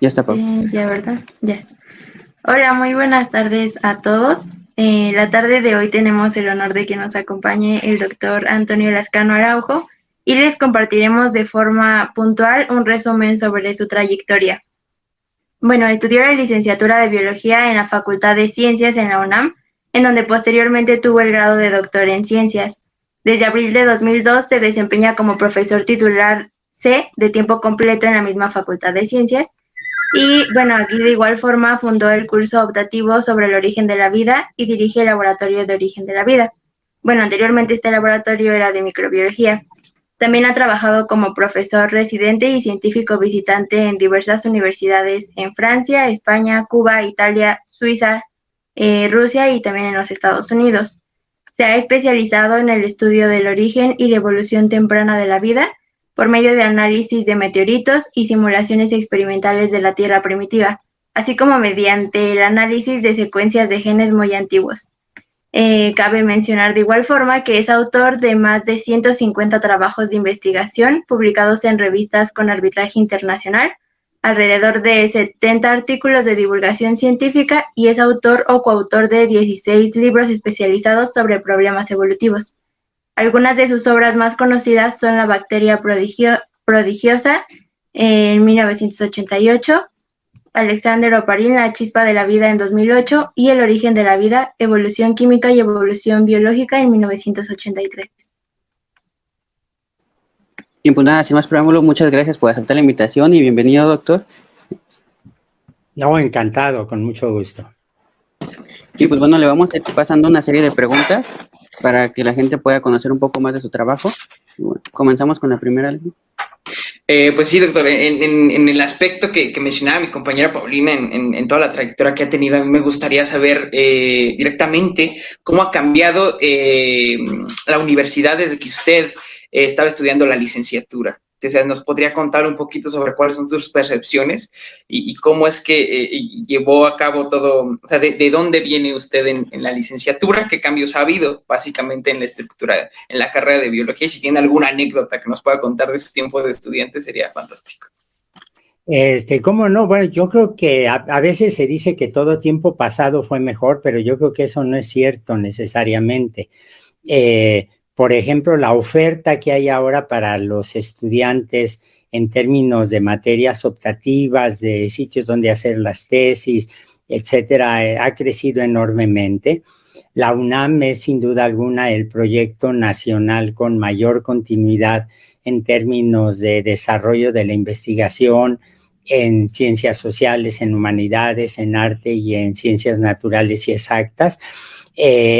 Ya está, Pau. Ya, ¿verdad? Ya. Hola, muy buenas tardes a todos. La tarde de hoy tenemos el honor de que nos acompañe el doctor Antonio Lascano Araujo y les compartiremos de forma puntual un resumen sobre su trayectoria. Bueno, estudió la licenciatura de Biología en la Facultad de Ciencias en la UNAM, en donde posteriormente tuvo el grado de doctor en Ciencias. Desde abril de 2002 se desempeña como profesor titular C de tiempo completo en la misma Facultad de Ciencias y bueno, aquí de igual forma fundó el curso optativo sobre el origen de la vida y dirige el laboratorio de origen de la vida. Bueno, anteriormente este laboratorio era de microbiología. También ha trabajado como profesor residente y científico visitante en diversas universidades en Francia, España, Cuba, Italia, Suiza, Rusia y también en los Estados Unidos. Se ha especializado en el estudio del origen y la evolución temprana de la vida por medio de análisis de meteoritos y simulaciones experimentales de la Tierra primitiva, así como mediante el análisis de secuencias de genes muy antiguos. Cabe mencionar de igual forma que es autor de más de 150 trabajos de investigación publicados en revistas con arbitraje internacional, alrededor de 70 artículos de divulgación científica y es autor o coautor de 16 libros especializados sobre problemas evolutivos. Algunas de sus obras más conocidas son La bacteria prodigiosa en 1988, Alexander Oparin, La chispa de la vida en 2008 y El origen de la vida, evolución química y evolución biológica en 1983. Y pues nada, sin más preámbulo, muchas gracias por aceptar la invitación y bienvenido, doctor. No, encantado, con mucho gusto. Y pues bueno, le vamos a ir pasando una serie de preguntas para que la gente pueda conocer un poco más de su trabajo. Y bueno, comenzamos con la primera. Pues sí, doctor, en el aspecto que mencionaba mi compañera Paulina, en toda la trayectoria que ha tenido, a mí me gustaría saber directamente cómo ha cambiado la universidad desde que usted estaba estudiando la licenciatura. O sea, ¿nos podría contar un poquito sobre cuáles son sus percepciones y cómo es que llevó a cabo todo? O sea, de dónde viene usted en la licenciatura? ¿Qué cambios ha habido básicamente en la estructura, en la carrera de biología? Y si tiene alguna anécdota que nos pueda contar de su tiempo de estudiante, sería fantástico. ¿Cómo no? Bueno, yo creo que a veces se dice que todo tiempo pasado fue mejor, pero yo creo que eso no es cierto necesariamente. Por ejemplo, la oferta que hay ahora para los estudiantes en términos de materias optativas, de sitios donde hacer las tesis, etcétera, ha crecido enormemente. La UNAM es sin duda alguna el proyecto nacional con mayor continuidad en términos de desarrollo de la investigación en ciencias sociales, en humanidades, en arte y en ciencias naturales y exactas.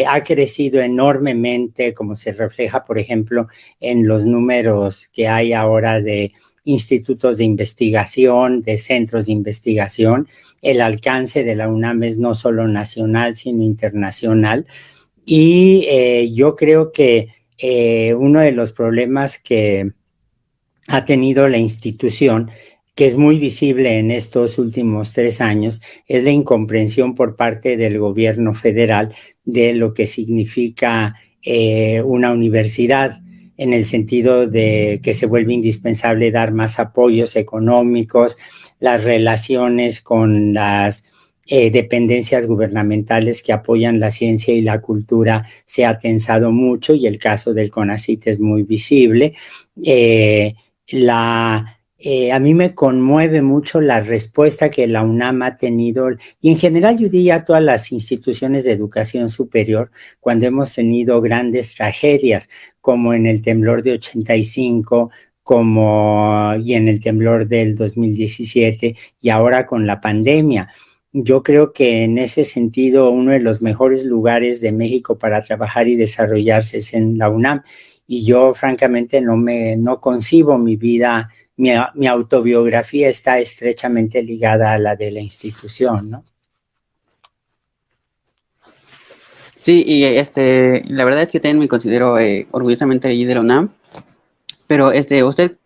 Ha crecido enormemente, como se refleja, por ejemplo, en los números que hay ahora de institutos de investigación, de centros de investigación. El alcance de la UNAM es no solo nacional, sino internacional. Y yo creo que uno de los problemas que ha tenido la institución, que es muy visible en estos últimos 3 años, es la incomprensión por parte del gobierno federal de lo que significa una universidad, en el sentido de que se vuelve indispensable dar más apoyos económicos, las relaciones con las dependencias gubernamentales que apoyan la ciencia y la cultura se ha tensado mucho y el caso del CONACYT es muy visible. A mí me conmueve mucho la respuesta que la UNAM ha tenido y en general yo diría todas las instituciones de educación superior cuando hemos tenido grandes tragedias como en el temblor de 85, y en el temblor del 2017 y ahora con la pandemia. Yo creo que en ese sentido uno de los mejores lugares de México para trabajar y desarrollarse es en la UNAM. Y yo francamente no concibo mi vida, mi autobiografía está estrechamente ligada a la de la institución, ¿no? Sí, y la verdad es que también me considero orgullosamente allí de la UNAM, pero ¿usted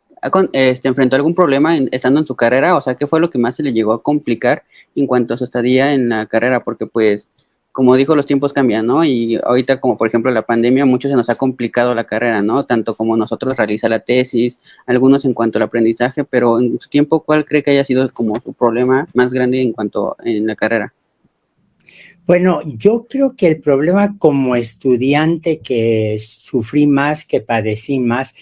enfrentó algún problema estando en su carrera? O sea, ¿qué fue lo que más se le llegó a complicar en cuanto a su estadía en la carrera? Porque pues como dijo, los tiempos cambian, ¿no? Y ahorita, como por ejemplo la pandemia, mucho se nos ha complicado la carrera, ¿no? Tanto como nosotros realizar la tesis, algunos en cuanto al aprendizaje, pero en su tiempo, ¿cuál cree que haya sido como su problema más grande en cuanto en la carrera? Bueno, yo creo que el problema como estudiante que sufrí más, que padecí más,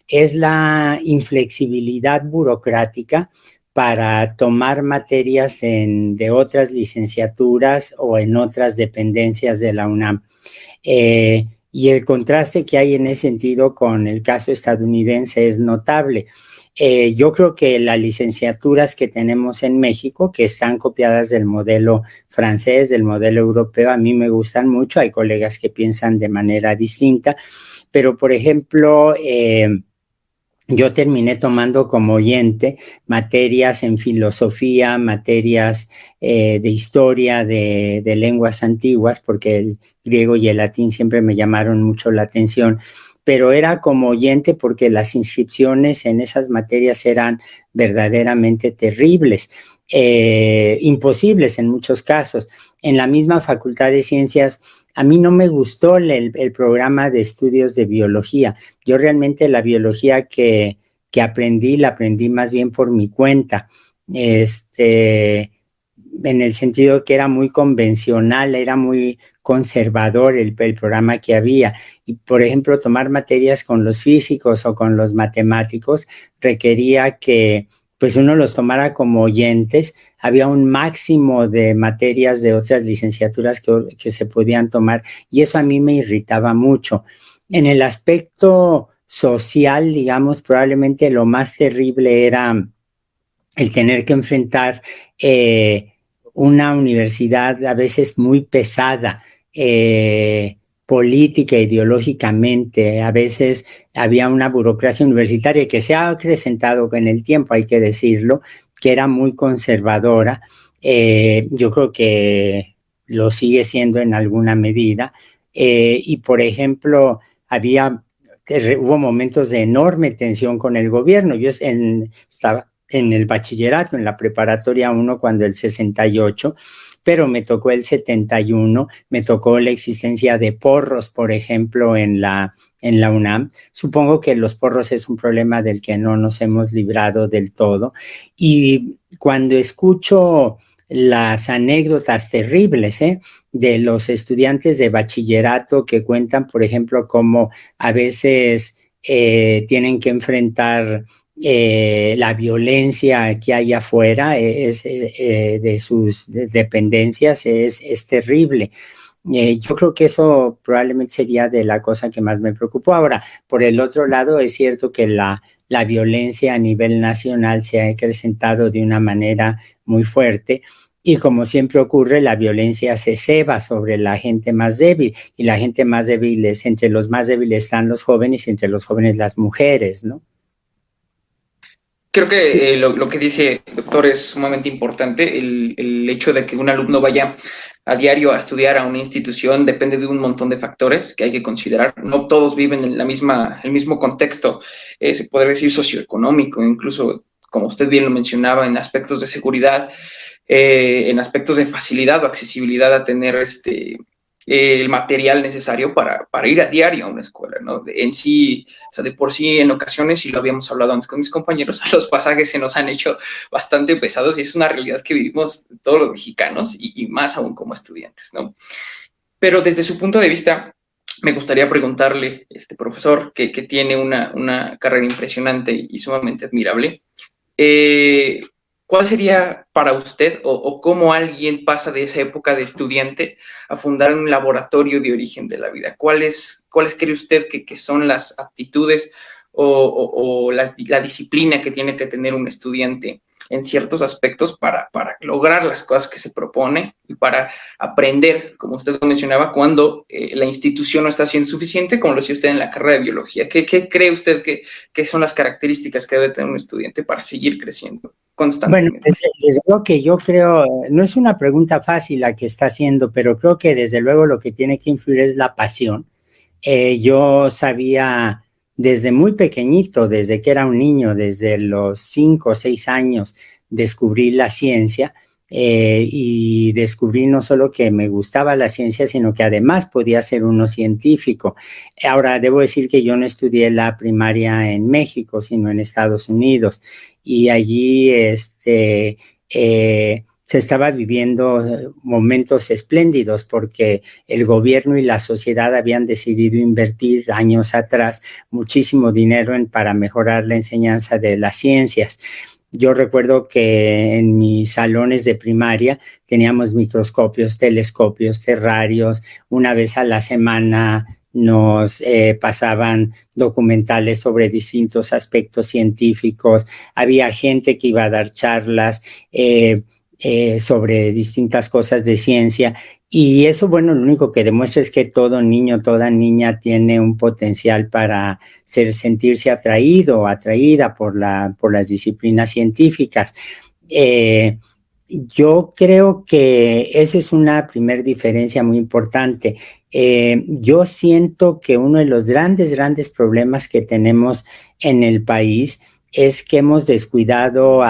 es la inflexibilidad burocrática para tomar materias de otras licenciaturas o en otras dependencias de la UNAM. Y el contraste que hay en ese sentido con el caso estadounidense es notable. Yo creo que las licenciaturas que tenemos en México, que están copiadas del modelo francés, del modelo europeo, a mí me gustan mucho. Hay colegas que piensan de manera distinta, pero por ejemplo, yo terminé tomando como oyente materias en filosofía, materias de historia de lenguas antiguas, porque el griego y el latín siempre me llamaron mucho la atención, pero era como oyente porque las inscripciones en esas materias eran verdaderamente terribles, imposibles en muchos casos. En la misma Facultad de Ciencias, a mí no me gustó el programa de estudios de biología. Yo realmente la biología que aprendí, la aprendí más bien por mi cuenta, en el sentido que era muy convencional, era muy conservador el programa que había. Y, por ejemplo, tomar materias con los físicos o con los matemáticos requería que pues uno los tomara como oyentes. Había un máximo de materias de otras licenciaturas que se podían tomar y eso a mí me irritaba mucho. En el aspecto social, digamos, probablemente lo más terrible era el tener que enfrentar una universidad a veces muy pesada, política, ideológicamente. A veces había una burocracia universitaria que se ha acrecentado en el tiempo, hay que decirlo, que era muy conservadora. Yo creo que lo sigue siendo en alguna medida. Y, por ejemplo, hubo momentos de enorme tensión con el gobierno. Estaba en el bachillerato, en la preparatoria 1, cuando el 68, pero me tocó el 71, me tocó la existencia de porros, por ejemplo, en la UNAM. Supongo que los porros es un problema del que no nos hemos librado del todo. Y cuando escucho las anécdotas terribles, de los estudiantes de bachillerato que cuentan, por ejemplo, cómo a veces tienen que enfrentar la violencia que hay afuera de sus dependencias es terrible. Yo creo que eso probablemente sería de la cosa que más me preocupó. Ahora, por el otro lado, es cierto que la violencia a nivel nacional se ha acrecentado de una manera muy fuerte. Y como siempre ocurre, la violencia se ceba sobre la gente más débil, y la gente más débil entre los más débiles están los jóvenes y entre los jóvenes las mujeres, ¿no? Creo que lo que dice el doctor es sumamente importante. El hecho de que un alumno vaya a diario a estudiar a una institución depende de un montón de factores que hay que considerar. No todos viven en el mismo contexto, se podría decir socioeconómico, incluso, como usted bien lo mencionaba, en aspectos de seguridad, en aspectos de facilidad o accesibilidad a tener el material necesario para ir a diario a una escuela, ¿no? En sí, o sea, de por sí, en ocasiones, y lo habíamos hablado antes con mis compañeros, los pasajes se nos han hecho bastante pesados y es una realidad que vivimos todos los mexicanos y más aún como estudiantes, ¿no? Pero desde su punto de vista, me gustaría preguntarle, profesor, que tiene una carrera impresionante y sumamente admirable, ¿cuál sería para usted o cómo alguien pasa de esa época de estudiante a fundar un laboratorio de origen de la vida? ¿Cuáles cree usted que son las aptitudes o la disciplina que tiene que tener un estudiante en ciertos aspectos para lograr las cosas que se propone y para aprender, como usted lo mencionaba, cuando la institución no está siendo suficiente, como lo decía usted en la carrera de biología? ¿Qué cree usted que son las características que debe tener un estudiante para seguir creciendo Bueno, constantemente? desde luego que yo creo, no es una pregunta fácil la que está haciendo, pero creo que desde luego lo que tiene que influir es la pasión. Yo sabía desde muy pequeñito, desde que era un niño, desde los 5 o 6 años, descubrí la ciencia y descubrí no solo que me gustaba la ciencia, sino que además podía ser uno científico. Ahora, debo decir que yo no estudié la primaria en México, sino en Estados Unidos, y allí se estaba viviendo momentos espléndidos porque el gobierno y la sociedad habían decidido invertir años atrás muchísimo dinero para mejorar la enseñanza de las ciencias. Yo recuerdo que en mis salones de primaria teníamos microscopios, telescopios, terrarios. Una vez a la semana nos pasaban documentales sobre distintos aspectos científicos. Había gente que iba a dar charlas sobre distintas cosas de ciencia. Y eso, bueno, lo único que demuestra es que todo niño, toda niña tiene un potencial para sentirse atraído o atraída por las disciplinas científicas. Yo creo que esa es una primera diferencia muy importante. Yo siento que uno de los grandes problemas que tenemos en el país es que hemos descuidado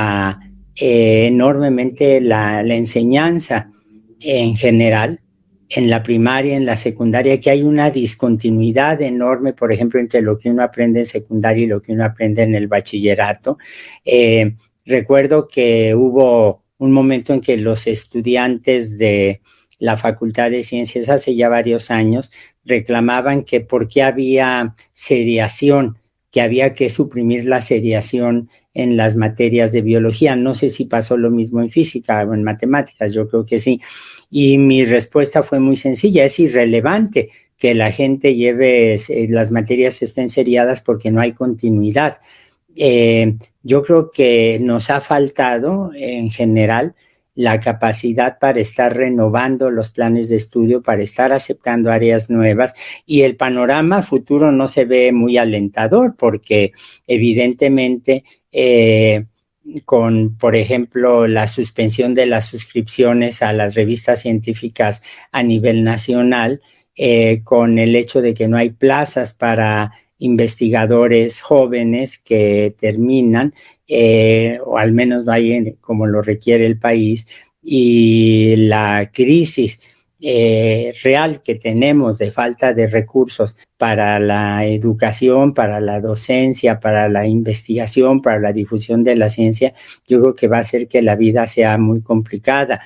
enormemente la enseñanza en general, en la primaria, en la secundaria, que hay una discontinuidad enorme, por ejemplo, entre lo que uno aprende en secundaria y lo que uno aprende en el bachillerato. Recuerdo que hubo un momento en que los estudiantes de la Facultad de Ciencias hace ya varios años reclamaban que por qué había seriación, que había que suprimir la seriación en las materias de biología. No sé si pasó lo mismo en física o en matemáticas, yo creo que sí. Y mi respuesta fue muy sencilla: es irrelevante que la gente lleve, las materias estén seriadas porque no hay continuidad. Yo creo que nos ha faltado en general la capacidad para estar renovando los planes de estudio, para estar aceptando áreas nuevas, y el panorama futuro no se ve muy alentador porque evidentemente con, por ejemplo, la suspensión de las suscripciones a las revistas científicas a nivel nacional, con el hecho de que no hay plazas para investigadores jóvenes que terminan, o al menos no hay como lo requiere el país, y la crisis real que tenemos de falta de recursos para la educación, para la docencia, para la investigación, para la difusión de la ciencia, yo creo que va a hacer que la vida sea muy complicada.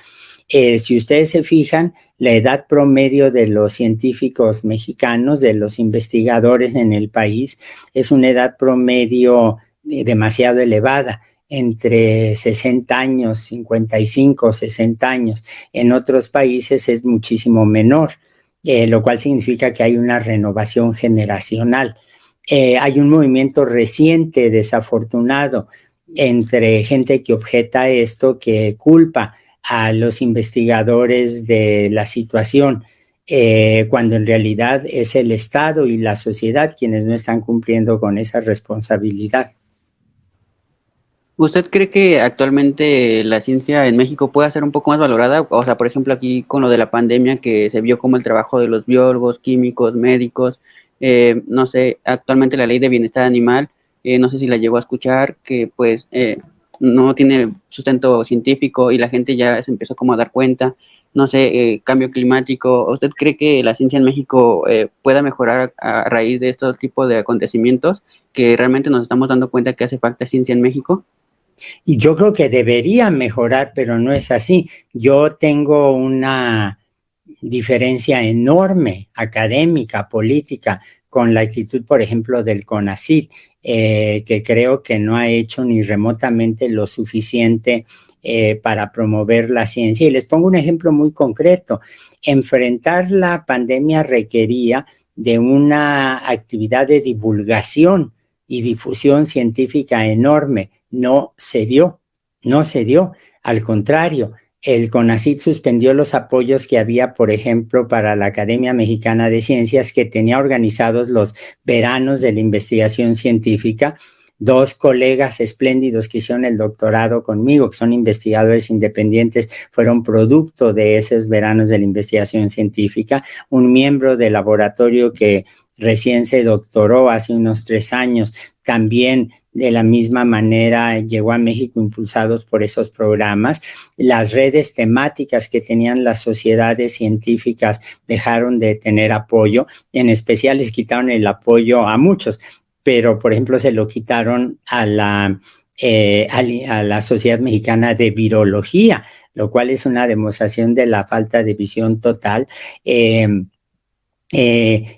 Si ustedes se fijan, la edad promedio de los científicos mexicanos, de los investigadores en el país, es una edad promedio demasiado elevada, entre 60 años, 55, 60 años. En otros países es muchísimo menor, lo cual significa que hay una renovación generacional. Hay un movimiento reciente, desafortunado, entre gente que objeta esto, que culpa a los investigadores de la situación, cuando en realidad es el Estado y la sociedad quienes no están cumpliendo con esa responsabilidad. ¿Usted cree que actualmente la ciencia en México puede ser un poco más valorada? O sea, por ejemplo, aquí con lo de la pandemia, que se vio como el trabajo de los biólogos, químicos, médicos, no sé, actualmente la ley de bienestar animal, no sé si la llegó a escuchar, que pues no tiene sustento científico y la gente ya se empezó como a dar cuenta, no sé, cambio climático. ¿Usted cree que la ciencia en México pueda mejorar a raíz de estos tipos de acontecimientos, que realmente nos estamos dando cuenta que hace falta ciencia en México? Y yo creo que debería mejorar, pero no es así. Yo tengo una diferencia enorme académica, política, con la actitud, por ejemplo, del CONACYT, que creo que no ha hecho ni remotamente lo suficiente para promover la ciencia. Y les pongo un ejemplo muy concreto. Enfrentar la pandemia requería de una actividad de divulgación y difusión científica enorme. No se dio. Al contrario, el CONACYT suspendió los apoyos que había, por ejemplo, para la Academia Mexicana de Ciencias, que tenía organizados los veranos de la investigación científica, 2 colegas espléndidos que hicieron el doctorado conmigo, que son investigadores independientes, fueron producto de esos veranos de la investigación científica. Un miembro del laboratorio que recién se doctoró hace unos 3 años, también de la misma manera llegó a México impulsados por esos programas. Las redes temáticas que tenían las sociedades científicas dejaron de tener apoyo, en especial les quitaron el apoyo a muchos, pero por ejemplo se lo quitaron a la Sociedad Mexicana de Virología, lo cual es una demostración de la falta de visión total.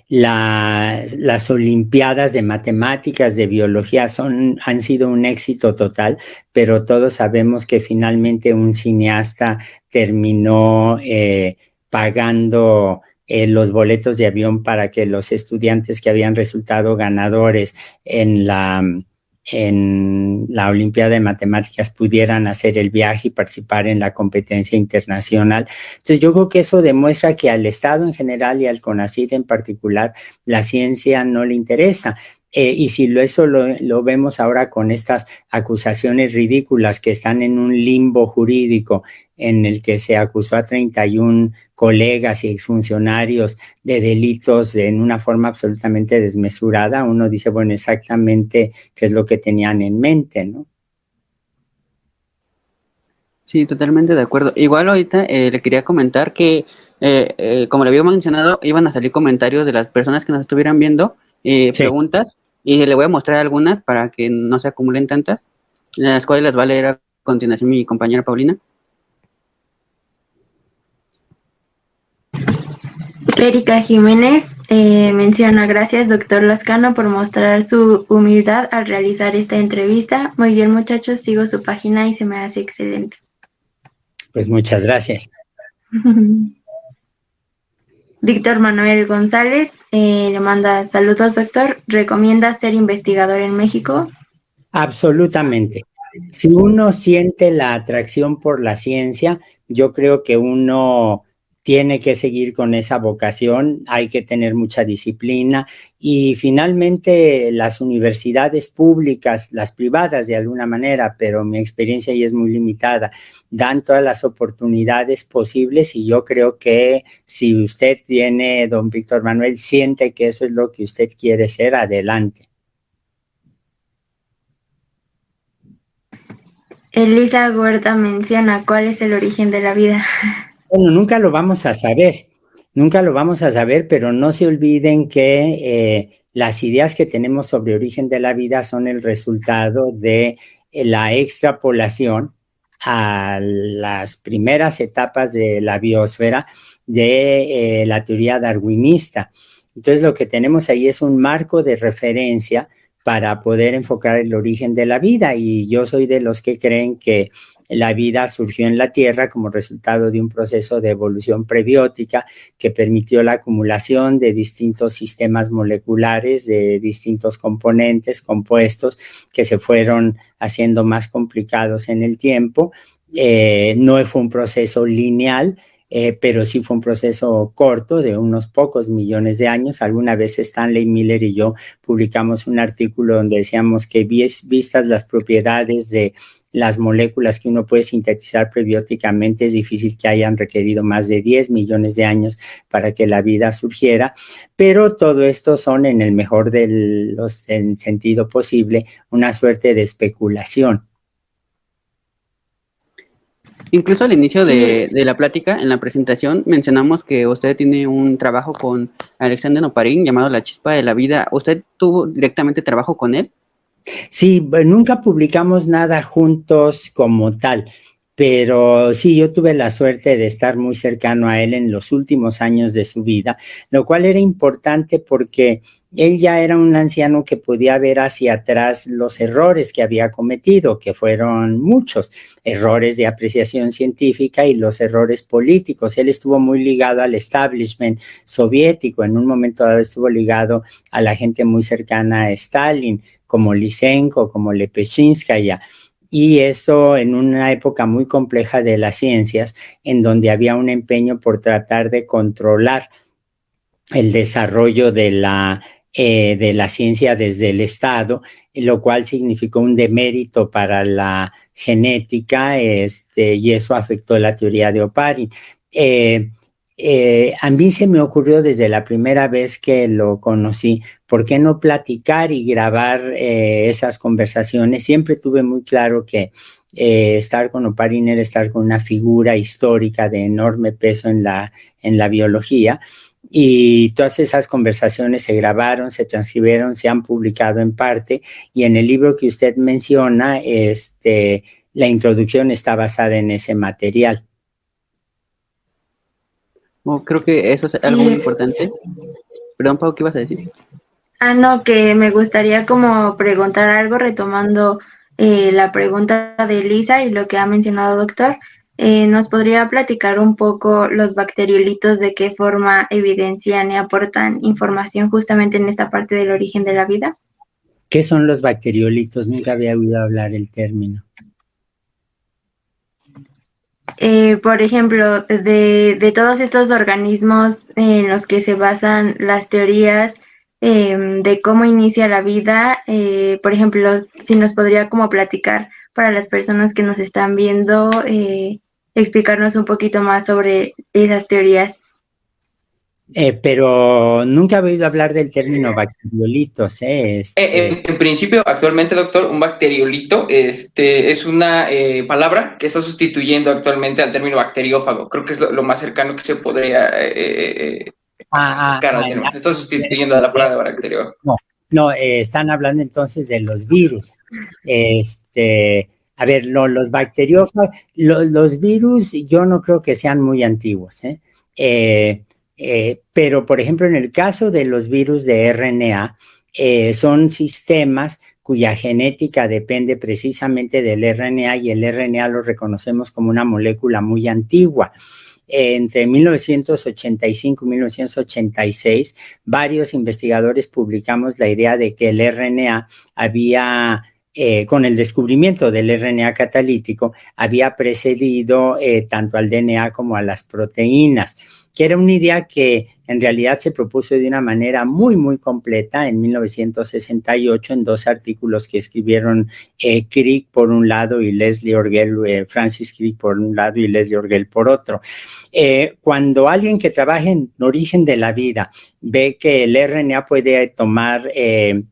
Las Olimpiadas de Matemáticas, de Biología han sido un éxito total, pero todos sabemos que finalmente un cineasta terminó pagando los boletos de avión para que los estudiantes que habían resultado ganadores en la Olimpiada de Matemáticas pudieran hacer el viaje y participar en la competencia internacional. Entonces yo creo que eso demuestra que al Estado en general y al CONACYT en particular la ciencia no le interesa. Y si eso lo vemos ahora con estas acusaciones ridículas que están en un limbo jurídico en el que se acusó a 31 colegas y exfuncionarios de delitos en una forma absolutamente desmesurada, uno dice, bueno, exactamente qué es lo que tenían en mente, ¿no? Sí, totalmente de acuerdo. Igual ahorita le quería comentar que, como le había mencionado, iban a salir comentarios de las personas que nos estuvieran viendo, Sí. preguntas, y le voy a mostrar algunas para que no se acumulen tantas, las cuales las va a leer a continuación mi compañera Paulina. Erika Jiménez menciona: gracias, doctor Lascano, por mostrar su humildad al realizar esta entrevista. Muy bien, muchachos, sigo su página y se me hace excelente. Pues muchas gracias. Víctor Manuel González le manda: saludos, doctor. ¿Recomienda ser investigador en México? Absolutamente. Si uno siente la atracción por la ciencia, yo creo que uno tiene que seguir con esa vocación, hay que tener mucha disciplina y finalmente las universidades públicas, las privadas de alguna manera, pero mi experiencia ahí es muy limitada, dan todas las oportunidades posibles y yo creo que si usted tiene, don Víctor Manuel, siente que eso es lo que usted quiere ser, adelante. Elisa Huerta menciona: ¿cuál es el origen de la vida? Bueno, nunca lo vamos a saber, pero no se olviden que las ideas que tenemos sobre origen de la vida son el resultado de la extrapolación a las primeras etapas de la biosfera de la teoría darwinista. Entonces, lo que tenemos ahí es un marco de referencia para poder enfocar el origen de la vida, y yo soy de los que creen que la vida surgió en la Tierra como resultado de un proceso de evolución prebiótica que permitió la acumulación de distintos sistemas moleculares, de distintos componentes, compuestos, que se fueron haciendo más complicados en el tiempo. No fue un proceso lineal, pero sí fue un proceso corto de unos pocos millones de años. Alguna vez Stanley Miller y yo publicamos un artículo donde decíamos que vistas las propiedades de las moléculas que uno puede sintetizar prebióticamente, es difícil que hayan requerido más de 10 millones de años para que la vida surgiera, pero todo esto son, en el mejor del sentido posible, una suerte de especulación. Incluso al inicio de la plática, en la presentación, mencionamos que usted tiene un trabajo con Alexander Oparin llamado La Chispa de la Vida. ¿Usted tuvo directamente trabajo con él? Sí, nunca publicamos nada juntos como tal, pero sí, yo tuve la suerte de estar muy cercano a él en los últimos años de su vida, lo cual era importante porque él ya era un anciano que podía ver hacia atrás los errores que había cometido, que fueron muchos, errores de apreciación científica y los errores políticos. Él estuvo muy ligado al establishment soviético, en un momento dado estuvo ligado a la gente muy cercana a Stalin, como Lysenko, como Lepechinskaya, y eso en una época muy compleja de las ciencias, en donde había un empeño por tratar de controlar el desarrollo de la de la ciencia desde el Estado, lo cual significó un demérito para la genética, y eso afectó la teoría de Oparin. A mí se me ocurrió desde la primera vez que lo conocí, ¿por qué no platicar y grabar esas conversaciones? Siempre tuve muy claro que estar con Oparin era estar con una figura histórica de enorme peso en la biología, y todas esas conversaciones se grabaron, se transcribieron, se han publicado en parte, y en el libro que usted menciona, la introducción está basada en ese material. Creo que eso es algo muy importante. Perdón, Pau, ¿qué ibas a decir? No, que me gustaría como preguntar algo retomando la pregunta de Lisa y lo que ha mencionado doctor. ¿Nos podría platicar un poco los bacteriolitos, de qué forma evidencian y aportan información justamente en esta parte del origen de la vida? ¿Qué son los bacteriolitos? Nunca había oído hablar el término. Por ejemplo, de todos estos organismos en los que se basan las teorías de cómo inicia la vida, por ejemplo, si nos podría como platicar para las personas que nos están viendo, explicarnos un poquito más sobre esas teorías. Pero nunca he oído hablar del término bacteriolitos. En principio, actualmente, doctor, un bacteriolito es una palabra que está sustituyendo actualmente al término bacteriófago. Creo que es lo más cercano que se podría acercar al término. Está sustituyendo a la palabra bacteriófago. No, están hablando entonces de los virus. A ver, los bacteriófagos, los virus yo no creo que sean muy antiguos, pero por ejemplo en el caso de los virus de RNA, son sistemas cuya genética depende precisamente del RNA, y el RNA lo reconocemos como una molécula muy antigua. Entre 1985 y 1986, varios investigadores publicamos la idea de que el RNA con el descubrimiento del RNA catalítico, había precedido tanto al DNA como a las proteínas, que era una idea que en realidad se propuso de una manera muy, muy completa en 1968 en dos artículos que escribieron Crick por un lado y Leslie Orgel, Francis Crick por un lado y Leslie Orgel por otro. Cuando alguien que trabaja en origen de la vida ve que el RNA puede tomar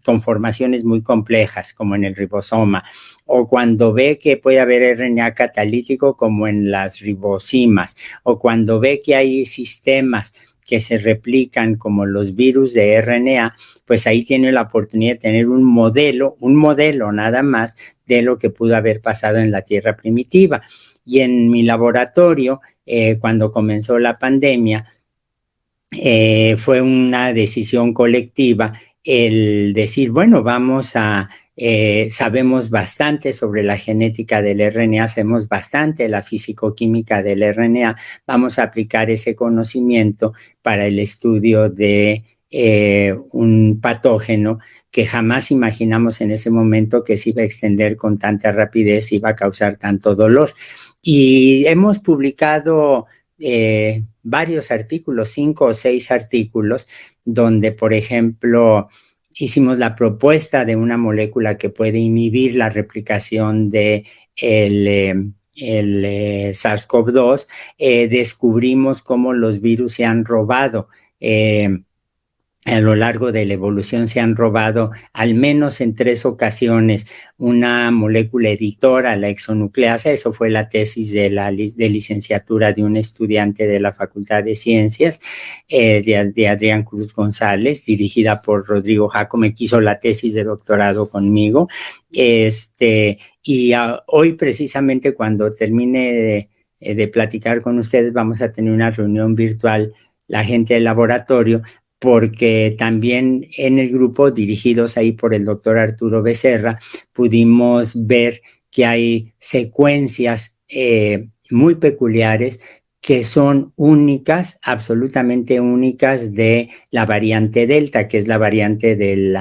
conformaciones muy complejas, como en el ribosoma, o cuando ve que puede haber RNA catalítico, como en las ribosimas, o cuando ve que hay sistemas que se replican como los virus de RNA, pues ahí tiene la oportunidad de tener un modelo nada más de lo que pudo haber pasado en la Tierra primitiva. Y en mi laboratorio, cuando comenzó la pandemia, fue una decisión colectiva el decir, bueno, sabemos bastante sobre la genética del RNA, sabemos bastante la fisicoquímica del RNA, vamos a aplicar ese conocimiento para el estudio de un patógeno que jamás imaginamos en ese momento que se iba a extender con tanta rapidez, iba a causar tanto dolor. Y hemos publicado varios artículos, 5 o 6 artículos, donde, por ejemplo, hicimos la propuesta de una molécula que puede inhibir la replicación de el SARS-CoV-2, descubrimos cómo los virus se han robado a lo largo de la evolución, se han robado al menos en 3 ocasiones una molécula editora, la exonucleasa. Eso fue la tesis de licenciatura de un estudiante de la Facultad de Ciencias, de Adrián Cruz González, dirigida por Rodrigo Jacome, que hizo la tesis de doctorado conmigo. Hoy precisamente, cuando termine de platicar con ustedes, vamos a tener una reunión virtual, la gente del laboratorio, porque también en el grupo, dirigidos ahí por el doctor Arturo Becerra, pudimos ver que hay secuencias muy peculiares que son únicas, absolutamente únicas, de la variante Delta, que es la variante del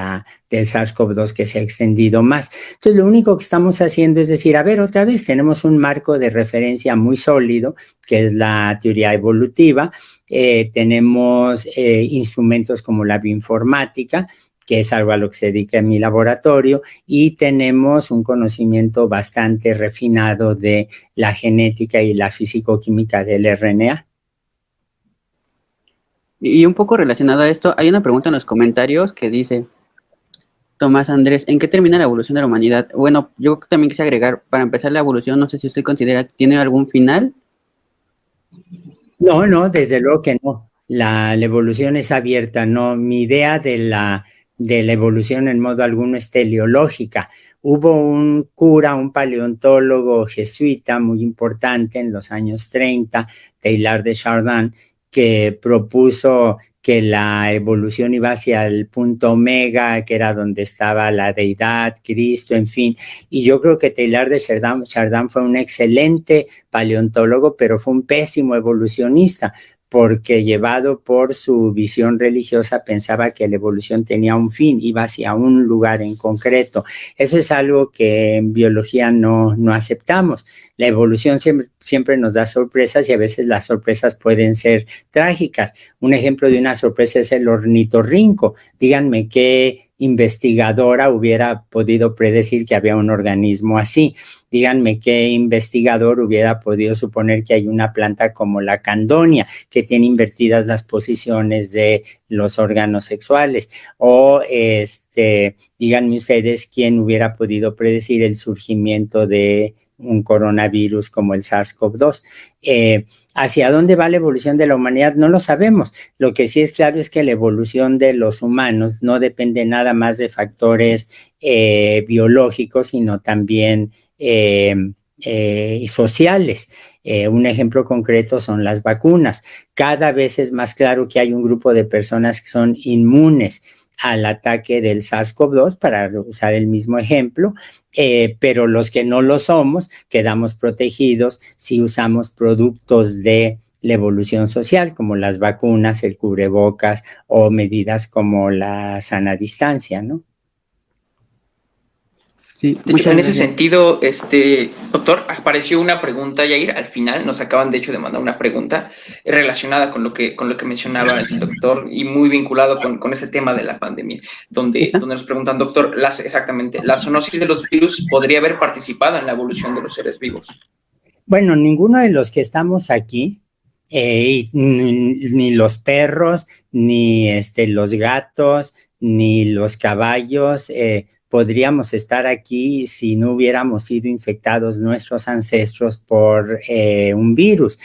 SARS-CoV-2 que se ha extendido más. Entonces, lo único que estamos haciendo es decir, a ver, otra vez tenemos un marco de referencia muy sólido, que es la teoría evolutiva. Tenemos instrumentos como la bioinformática, que es algo a lo que se dedica en mi laboratorio, y tenemos un conocimiento bastante refinado de la genética y la fisicoquímica del RNA. Y un poco relacionado a esto, hay una pregunta en los comentarios que dice, Tomás Andrés, ¿en qué termina la evolución de la humanidad? Bueno, yo también quise agregar, para empezar la evolución, no sé si usted considera que tiene algún final. No, desde luego que no. La evolución es abierta, no. Mi idea de la evolución en modo alguno es teleológica. Hubo un cura, un paleontólogo jesuita muy importante en los años 30, Teilhard de Chardin, que propuso que la evolución iba hacia el punto omega, que era donde estaba la deidad, Cristo, en fin. Y yo creo que Teilhard de Chardin fue un excelente paleontólogo, pero fue un pésimo evolucionista, porque llevado por su visión religiosa pensaba que la evolución tenía un fin, iba hacia un lugar en concreto. Eso es algo que en biología no aceptamos. La evolución siempre nos da sorpresas, y a veces las sorpresas pueden ser trágicas. Un ejemplo de una sorpresa es el ornitorrinco. Díganme qué investigadora hubiera podido predecir que había un organismo así. Díganme qué investigador hubiera podido suponer que hay una planta como la candonia, que tiene invertidas las posiciones de los órganos sexuales. O díganme ustedes quién hubiera podido predecir el surgimiento de un coronavirus como el SARS-CoV-2. ¿Hacia dónde va la evolución de la humanidad? No lo sabemos. Lo que sí es claro es que la evolución de los humanos no depende nada más de factores biológicos, sino también sociales. Un ejemplo concreto son las vacunas. Cada vez es más claro que hay un grupo de personas que son inmunes al ataque del SARS-CoV-2, para usar el mismo ejemplo, pero los que no lo somos quedamos protegidos si usamos productos de la evolución social, como las vacunas, el cubrebocas o medidas como la sana distancia, ¿no? Sí, De hecho, muchas en ese gracias. sentido, doctor, apareció una pregunta, Yair, al final nos acaban de hecho de mandar una pregunta relacionada con lo que mencionaba el doctor y muy vinculado con ese tema de la pandemia, donde ¿Está? nos preguntan, doctor, exactamente, ¿la zoonosis de los virus podría haber participado en la evolución de los seres vivos? Bueno, ninguno de los que estamos aquí, ni los perros, ni los gatos, ni los caballos, podríamos estar aquí si no hubiéramos sido infectados nuestros ancestros por un virus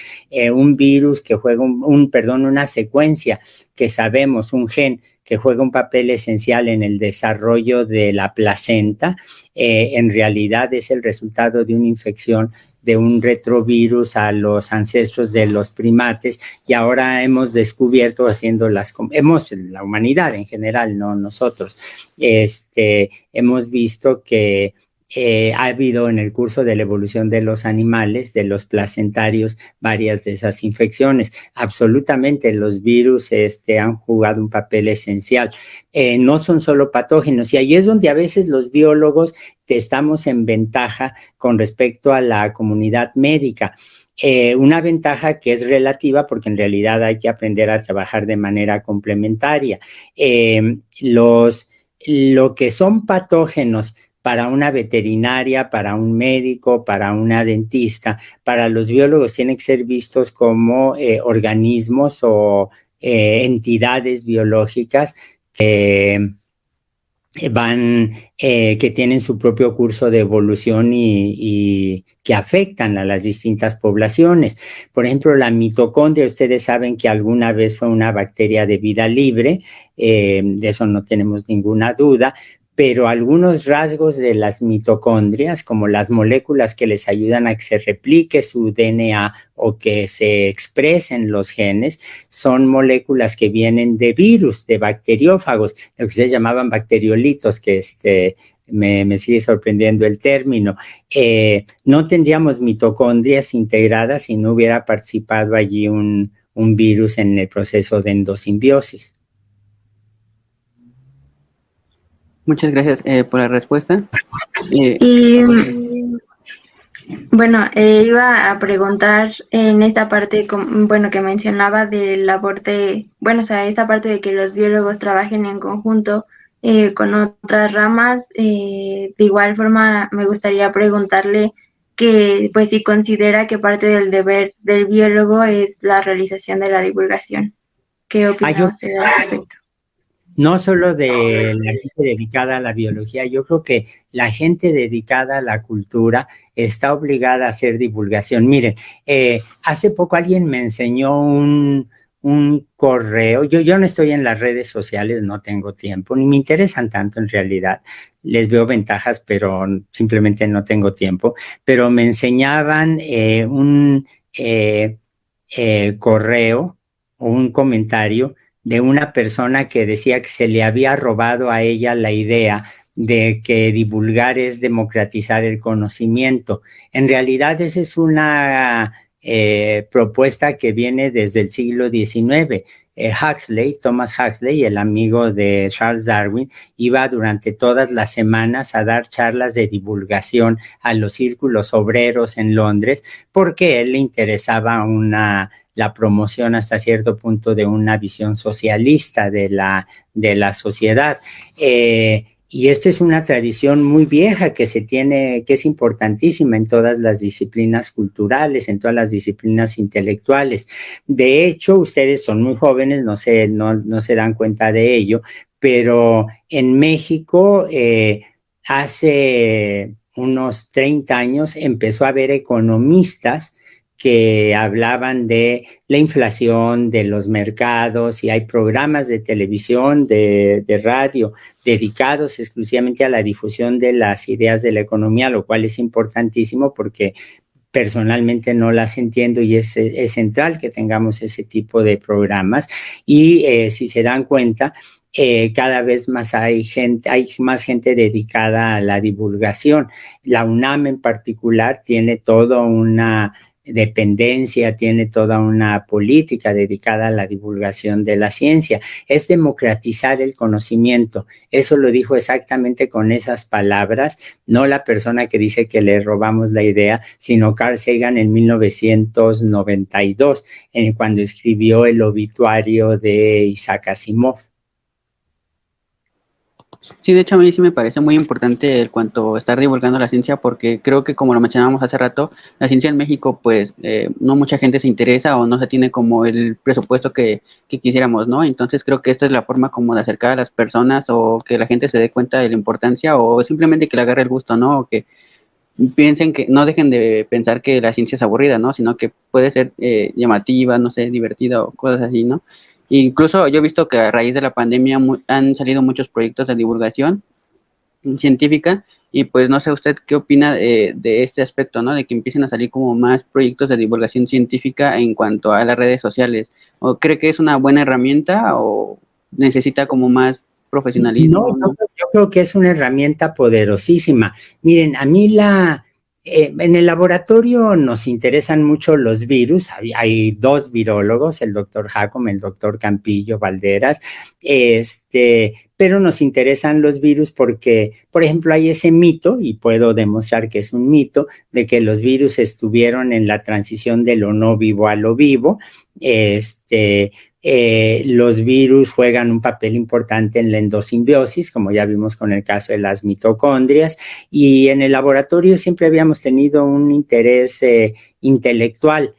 que juega una secuencia que sabemos, un gen que juega un papel esencial en el desarrollo de la placenta. En realidad es el resultado de una infección de un retrovirus a los ancestros de los primates, y ahora hemos descubierto la humanidad en general, no nosotros, hemos visto que ha habido en el curso de la evolución de los animales, de los placentarios, varias de esas infecciones. Absolutamente, los virus han jugado un papel esencial. No son solo patógenos, y ahí es donde a veces los biólogos estamos en ventaja con respecto a la comunidad médica. Una ventaja que es relativa, porque en realidad hay que aprender a trabajar de manera complementaria. Lo que son patógenos para una veterinaria, para un médico, para una dentista, para los biólogos tienen que ser vistos como organismos o entidades biológicas que que tienen su propio curso de evolución y que afectan a las distintas poblaciones. Por ejemplo, la mitocondria, ustedes saben que alguna vez fue una bacteria de vida libre, de eso no tenemos ninguna duda, pero algunos rasgos de las mitocondrias, como las moléculas que les ayudan a que se replique su DNA o que se expresen los genes, son moléculas que vienen de virus, de bacteriófagos, lo que se llamaban bacteriolitos, que me sigue sorprendiendo el término. No tendríamos mitocondrias integradas si no hubiera participado allí un virus en el proceso de endosimbiosis. Muchas gracias por la respuesta. Y bueno, iba a preguntar en esta parte, bueno, que mencionaba del aporte, bueno, o sea, esta parte de que los biólogos trabajen en conjunto, con otras ramas. De igual forma, me gustaría preguntarle que, pues, si considera que parte del deber del biólogo es la realización de la divulgación. ¿Qué opina Yo usted al respecto? no solo de la gente dedicada a la biología, yo creo que la gente dedicada a la cultura está obligada a hacer divulgación. Miren, hace poco alguien me enseñó un correo. Yo no estoy en las redes sociales, no tengo tiempo, ni me interesan tanto en realidad. Les veo ventajas, pero simplemente no tengo tiempo. Pero me enseñaban un correo o un comentario de una persona que decía que se le había robado a ella la idea de que divulgar es democratizar el conocimiento. En realidad esa es una propuesta que viene desde el siglo XIX. Thomas Huxley, el amigo de Charles Darwin, iba durante todas las semanas a dar charlas de divulgación a los círculos obreros en Londres porque a él le interesaba la promoción hasta cierto punto de una visión socialista de la sociedad. Y esta es una tradición muy vieja que se tiene, que es importantísima en todas las disciplinas culturales, en todas las disciplinas intelectuales. De hecho, ustedes son muy jóvenes, no se dan cuenta de ello, pero en México, hace unos 30 años empezó a haber economistas que hablaban de la inflación, de los mercados, y hay programas de televisión, de radio, dedicados exclusivamente a la difusión de las ideas de la economía, lo cual es importantísimo porque personalmente no las entiendo y es central que tengamos ese tipo de programas. Y si se dan cuenta, cada vez más hay más gente dedicada a la divulgación. La UNAM en particular tiene toda una dependencia, tiene toda una política dedicada a la divulgación de la ciencia. Es democratizar el conocimiento. Eso lo dijo exactamente con esas palabras, no la persona que dice que le robamos la idea, sino Carl Sagan en 1992, cuando escribió el obituario de Isaac Asimov. Sí, de hecho a mí sí me parece muy importante el cuanto estar divulgando la ciencia, porque creo que, como lo mencionábamos hace rato, la ciencia en México pues no mucha gente se interesa o no se tiene como el presupuesto que quisiéramos, ¿no? Entonces creo que esta es la forma como de acercar a las personas, o que la gente se dé cuenta de la importancia, o simplemente que le agarre el gusto, ¿no? O que piensen, que no dejen de pensar que la ciencia es aburrida, ¿no? Sino que puede ser llamativa, no sé, divertida o cosas así, ¿no? Incluso yo he visto que a raíz de la pandemia han salido muchos proyectos de divulgación científica, y pues no sé usted qué opina de este aspecto, ¿no? De que empiecen a salir como más proyectos de divulgación científica en cuanto a las redes sociales. ¿O cree que es una buena herramienta o necesita como más profesionalismo, No, ¿no? yo creo que es una herramienta poderosísima. Miren, a mí en el laboratorio nos interesan mucho los virus. Hay dos virólogos, el doctor Jacome, el doctor Campillo Valderas, pero nos interesan los virus porque, por ejemplo, hay ese mito, y puedo demostrar que es un mito, de que los virus estuvieron en la transición de lo no vivo a lo vivo. Los virus juegan un papel importante en la endosimbiosis, como ya vimos con el caso de las mitocondrias, y en el laboratorio siempre habíamos tenido un interés intelectual,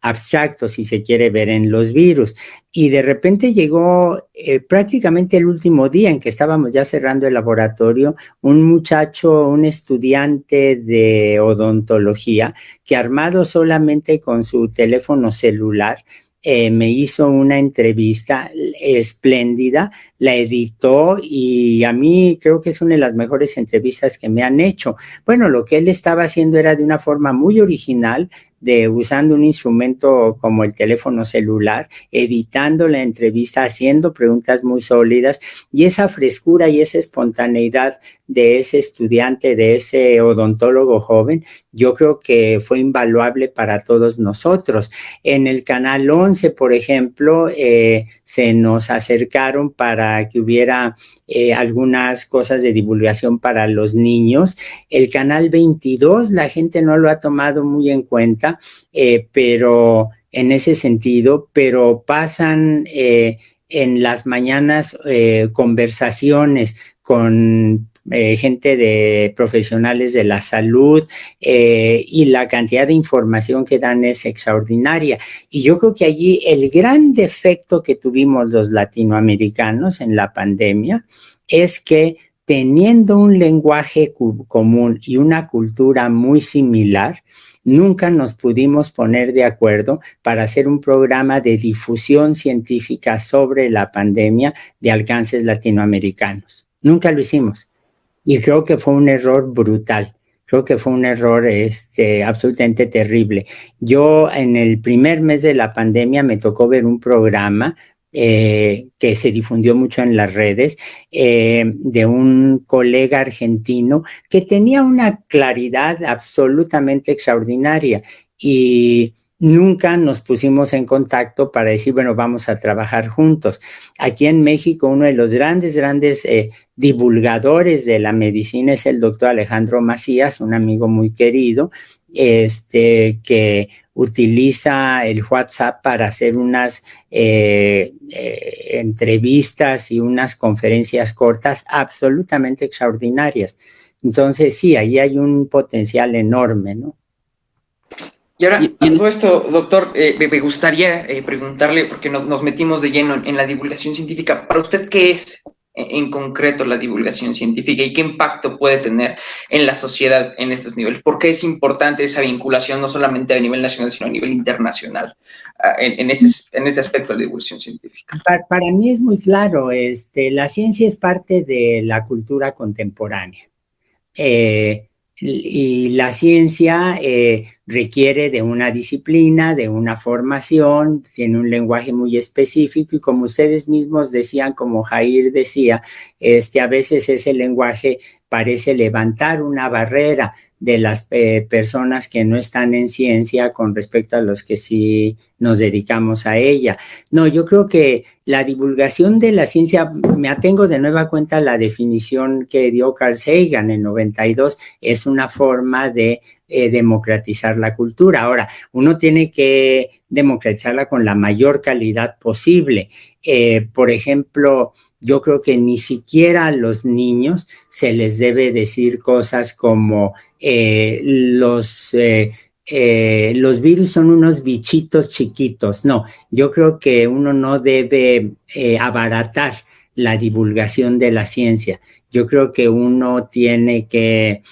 abstracto, si se quiere ver, en los virus. Y de repente llegó prácticamente el último día en que estábamos ya cerrando el laboratorio, un muchacho, un estudiante de odontología, que armado solamente con su teléfono celular, me hizo una entrevista espléndida, la editó, y a mí creo que es una de las mejores entrevistas que me han hecho. Bueno, lo que él estaba haciendo era de una forma muy original, usando un instrumento como el teléfono celular, editando la entrevista, haciendo preguntas muy sólidas, y esa frescura y esa espontaneidad de ese estudiante, de ese odontólogo joven, yo creo que fue invaluable para todos nosotros. En el Canal 11, por ejemplo, se nos acercaron para que hubiera algunas cosas de divulgación para los niños. El Canal 22, la gente no lo ha tomado muy en cuenta, pero en ese sentido, pero pasan en las mañanas conversaciones con gente de profesionales de la salud, y la cantidad de información que dan es extraordinaria. Y yo creo que allí el gran defecto que tuvimos los latinoamericanos en la pandemia es que, teniendo un lenguaje común y una cultura muy similar, nunca nos pudimos poner de acuerdo para hacer un programa de difusión científica sobre la pandemia de alcances latinoamericanos. Nunca lo hicimos. Y creo que fue un error brutal. Creo que fue un error absolutamente terrible. Yo, en el primer mes de la pandemia, me tocó ver un programa que se difundió mucho en las redes, de un colega argentino que tenía una claridad absolutamente extraordinaria, y nunca nos pusimos en contacto para decir, bueno, vamos a trabajar juntos. Aquí en México, uno de los grandes divulgadores de la medicina es el doctor Alejandro Macías, un amigo muy querido, que utiliza el WhatsApp para hacer unas entrevistas y unas conferencias cortas absolutamente extraordinarias. Entonces, sí, ahí hay un potencial enorme, ¿no? Y ahora, a todo esto, doctor, me gustaría preguntarle, porque nos metimos de lleno en la divulgación científica, para usted, ¿qué es en concreto la divulgación científica y qué impacto puede tener en la sociedad en estos niveles? ¿Por qué es importante esa vinculación, no solamente a nivel nacional, sino a nivel internacional, en ese aspecto de la divulgación científica? Para mí es muy claro, la ciencia es parte de la cultura contemporánea. Y la ciencia requiere de una disciplina, de una formación, tiene un lenguaje muy específico, y como ustedes mismos decían, como Jair decía, a veces ese lenguaje parece levantar una barrera de las personas que no están en ciencia con respecto a los que sí nos dedicamos a ella. No, yo creo que la divulgación de la ciencia, me atengo de nueva cuenta a la definición que dio Carl Sagan en 92, es una forma de democratizar la cultura. Ahora, uno tiene que democratizarla con la mayor calidad posible. Por ejemplo, yo creo que ni siquiera a los niños se les debe decir cosas como los virus son unos bichitos chiquitos. No, yo creo que uno no debe abaratar la divulgación de la ciencia. Yo creo que uno tiene que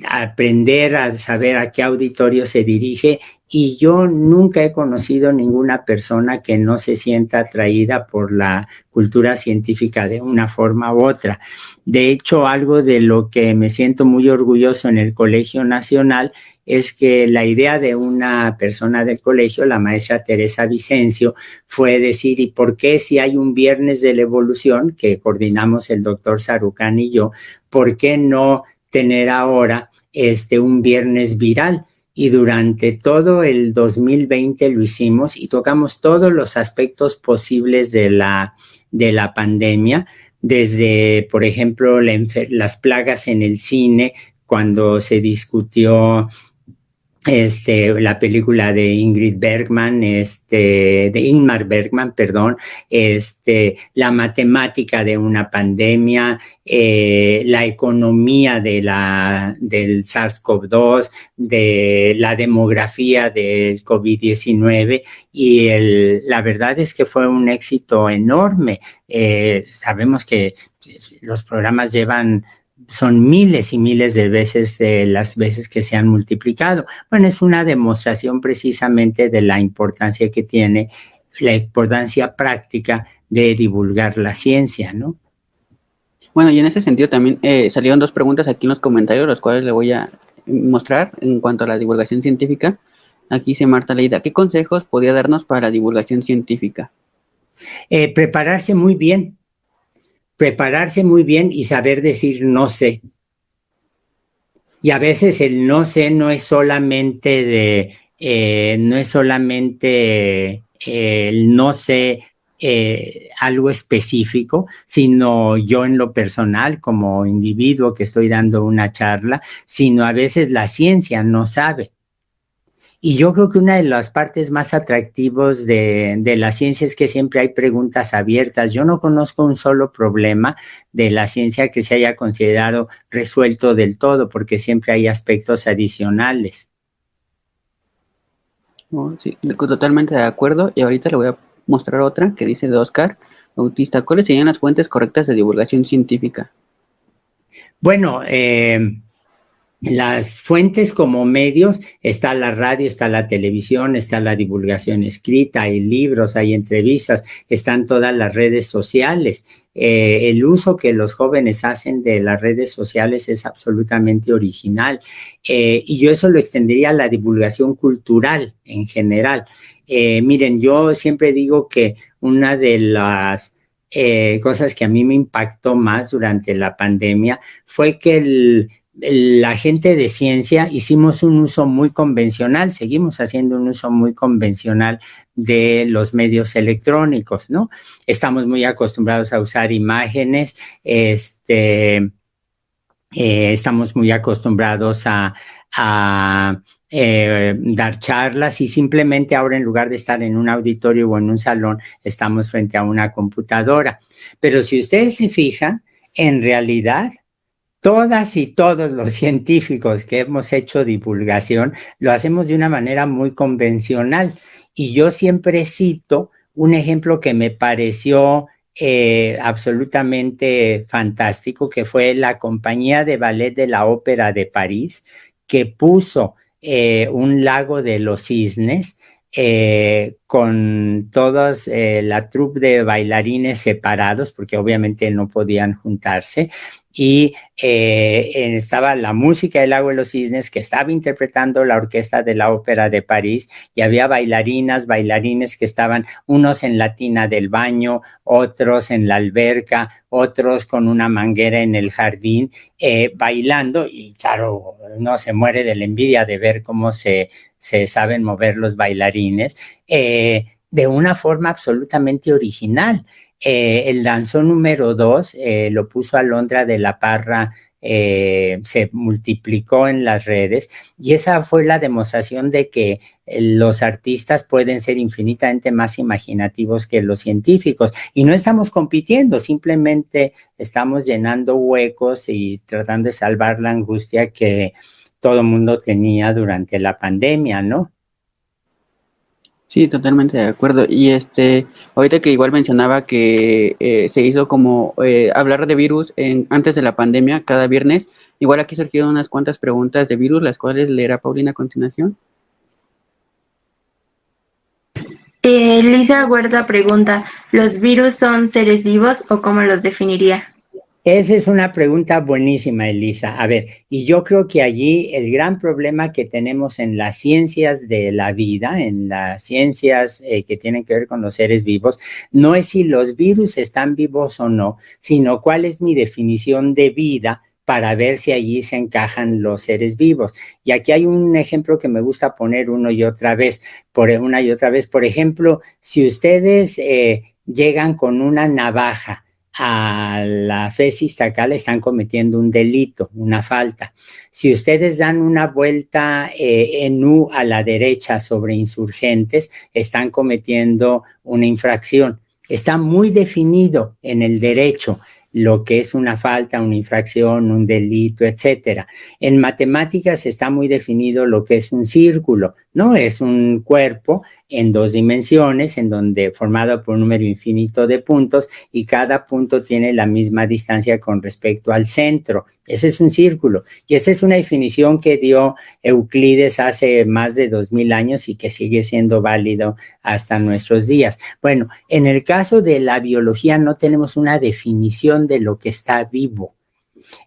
aprender a saber a qué auditorio se dirige, y yo nunca he conocido ninguna persona que no se sienta atraída por la cultura científica de una forma u otra. De hecho, algo de lo que me siento muy orgulloso en el Colegio Nacional es que la idea de una persona del colegio, la maestra Teresa Vicencio, fue decir, ¿y por qué, si hay un viernes de la evolución que coordinamos el doctor Sarucán y yo, por qué no tener ahora un viernes viral? Y durante todo el 2020 lo hicimos y tocamos todos los aspectos posibles de la pandemia, desde, por ejemplo, las plagas en el cine, cuando se discutió la película de Ingrid Bergman, de Ingmar Bergman, perdón, la matemática de una pandemia, la economía del SARS-CoV-2, de la demografía del COVID-19, y la verdad es que fue un éxito enorme. Sabemos que los programas son miles y miles de veces las veces que se han multiplicado. Bueno, es una demostración precisamente de la importancia que tiene, la importancia práctica de divulgar la ciencia, ¿no? Bueno, y en ese sentido también salieron dos preguntas aquí en los comentarios, los cuales le voy a mostrar en cuanto a la divulgación científica. Aquí dice Marta Leida, ¿qué consejos podría darnos para la divulgación científica? Prepararse muy bien y saber decir no sé. Y a veces el no sé no es solamente el no sé algo específico, sino yo en lo personal, como individuo que estoy dando una charla, sino a veces la ciencia no sabe. Y yo creo que una de las partes más atractivas de la ciencia es que siempre hay preguntas abiertas. Yo no conozco un solo problema de la ciencia que se haya considerado resuelto del todo, porque siempre hay aspectos adicionales. Oh, sí, totalmente de acuerdo. Y ahorita le voy a mostrar otra que dice de Oscar Bautista. ¿Cuáles serían las fuentes correctas de divulgación científica? Bueno, las fuentes como medios, está la radio, está la televisión, está la divulgación escrita, hay libros, hay entrevistas, están todas las redes sociales. El uso que los jóvenes hacen de las redes sociales es absolutamente original, y yo eso lo extendería a la divulgación cultural en general. Miren, yo siempre digo que una de las cosas que a mí me impactó más durante la pandemia fue que la gente de ciencia hicimos un uso muy convencional, seguimos haciendo un uso muy convencional de los medios electrónicos, ¿no? Estamos muy acostumbrados a usar imágenes, estamos muy acostumbrados a dar charlas, y simplemente ahora, en lugar de estar en un auditorio o en un salón, estamos frente a una computadora. Pero si ustedes se fijan, en realidad todas y todos los científicos que hemos hecho divulgación lo hacemos de una manera muy convencional. Y yo siempre cito un ejemplo que me pareció absolutamente fantástico, que fue la compañía de ballet de la Ópera de París, que puso un lago de los cisnes con todos la troupe de bailarines separados, porque obviamente no podían juntarse, y estaba la música del Lago de los Cisnes, que estaba interpretando la orquesta de la Ópera de París, y había bailarinas, bailarines que estaban unos en la tina del baño, otros en la alberca, otros con una manguera en el jardín, bailando. Y claro, uno se muere de la envidia de ver cómo se saben mover los bailarines, de una forma absolutamente original. El danzón número 2 lo puso Alondra de la Parra, se multiplicó en las redes, y esa fue la demostración de que los artistas pueden ser infinitamente más imaginativos que los científicos, y no estamos compitiendo, simplemente estamos llenando huecos y tratando de salvar la angustia que todo el mundo tenía durante la pandemia, ¿no? Sí, totalmente de acuerdo. Y ahorita que igual mencionaba que se hizo como hablar de virus antes de la pandemia cada viernes, igual aquí surgieron unas cuantas preguntas de virus, las cuales leerá Paulina a continuación. Lisa Huerta pregunta, ¿los virus son seres vivos o cómo los definiría? Esa es una pregunta buenísima, Elisa. A ver, y yo creo que allí el gran problema que tenemos en las ciencias de la vida, en las ciencias que tienen que ver con los seres vivos, no es si los virus están vivos o no, sino cuál es mi definición de vida para ver si allí se encajan los seres vivos. Y aquí hay un ejemplo que me gusta poner una y otra vez. Por ejemplo, si ustedes llegan con una navaja a la FES Iztacal, están cometiendo un delito, una falta. Si ustedes dan una vuelta en U a la derecha sobre Insurgentes, están cometiendo una infracción. Está muy definido en el derecho lo que es una falta, una infracción, un delito, etcétera. En matemáticas está muy definido lo que es un círculo, ¿no? Es un cuerpo en 2 dimensiones, en donde formado por un número infinito de puntos, y cada punto tiene la misma distancia con respecto al centro. Ese es un círculo, y esa es una definición que dio Euclides hace más de 2000 años y que sigue siendo válido hasta nuestros días. Bueno, en el caso de la biología no tenemos una definición de lo que está vivo.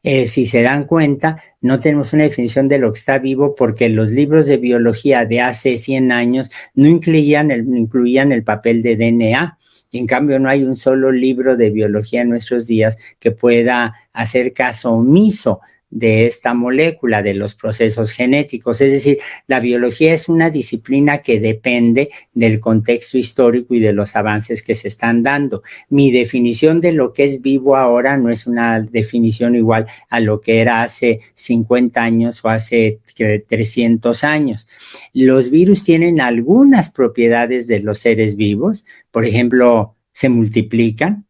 Si se dan cuenta, no tenemos una definición de lo que está vivo, porque los libros de biología de hace 100 años no incluían el papel de DNA. Y en cambio no hay un solo libro de biología en nuestros días que pueda hacer caso omiso de esta molécula, de los procesos genéticos. Es decir, la biología es una disciplina que depende del contexto histórico y de los avances que se están dando. Mi definición de lo que es vivo ahora no es una definición igual a lo que era hace 50 años o hace 300 años. Los virus tienen algunas propiedades de los seres vivos, por ejemplo, se multiplican,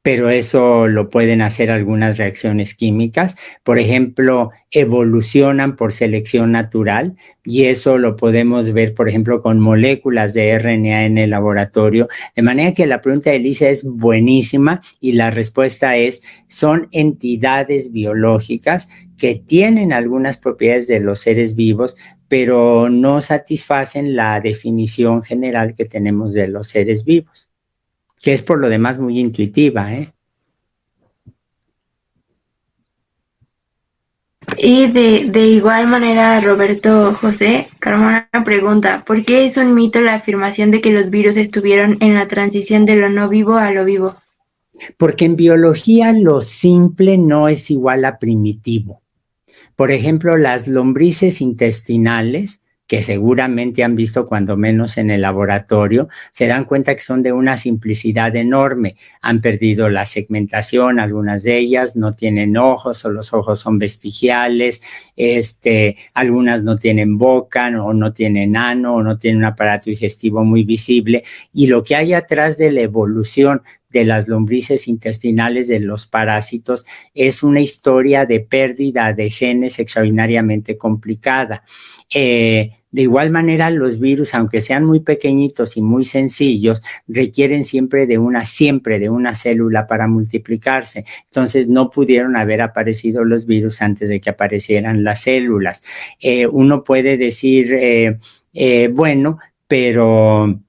pero eso lo pueden hacer algunas reacciones químicas. Por ejemplo, evolucionan por selección natural y eso lo podemos ver, por ejemplo, con moléculas de RNA en el laboratorio. De manera que la pregunta de Elisa es buenísima y la respuesta es, son entidades biológicas que tienen algunas propiedades de los seres vivos, pero no satisfacen la definición general que tenemos de los seres vivos, que es por lo demás muy intuitiva, ¿eh? Y de igual manera, Roberto José Carmona pregunta, ¿por qué es un mito la afirmación de que los virus estuvieron en la transición de lo no vivo a lo vivo? Porque en biología lo simple no es igual a primitivo. Por ejemplo, las lombrices intestinales, que seguramente han visto cuando menos en el laboratorio, se dan cuenta que son de una simplicidad enorme. Han perdido la segmentación, algunas de ellas no tienen ojos o los ojos son vestigiales, algunas no tienen boca o no tienen ano o no tienen un aparato digestivo muy visible. Y lo que hay atrás de la evolución de las lombrices intestinales, de los parásitos, es una historia de pérdida de genes extraordinariamente complicada. De igual manera, los virus, aunque sean muy pequeñitos y muy sencillos, requieren siempre de una célula para multiplicarse. Entonces, no pudieron haber aparecido los virus antes de que aparecieran las células. Uno puede decir, bueno, pero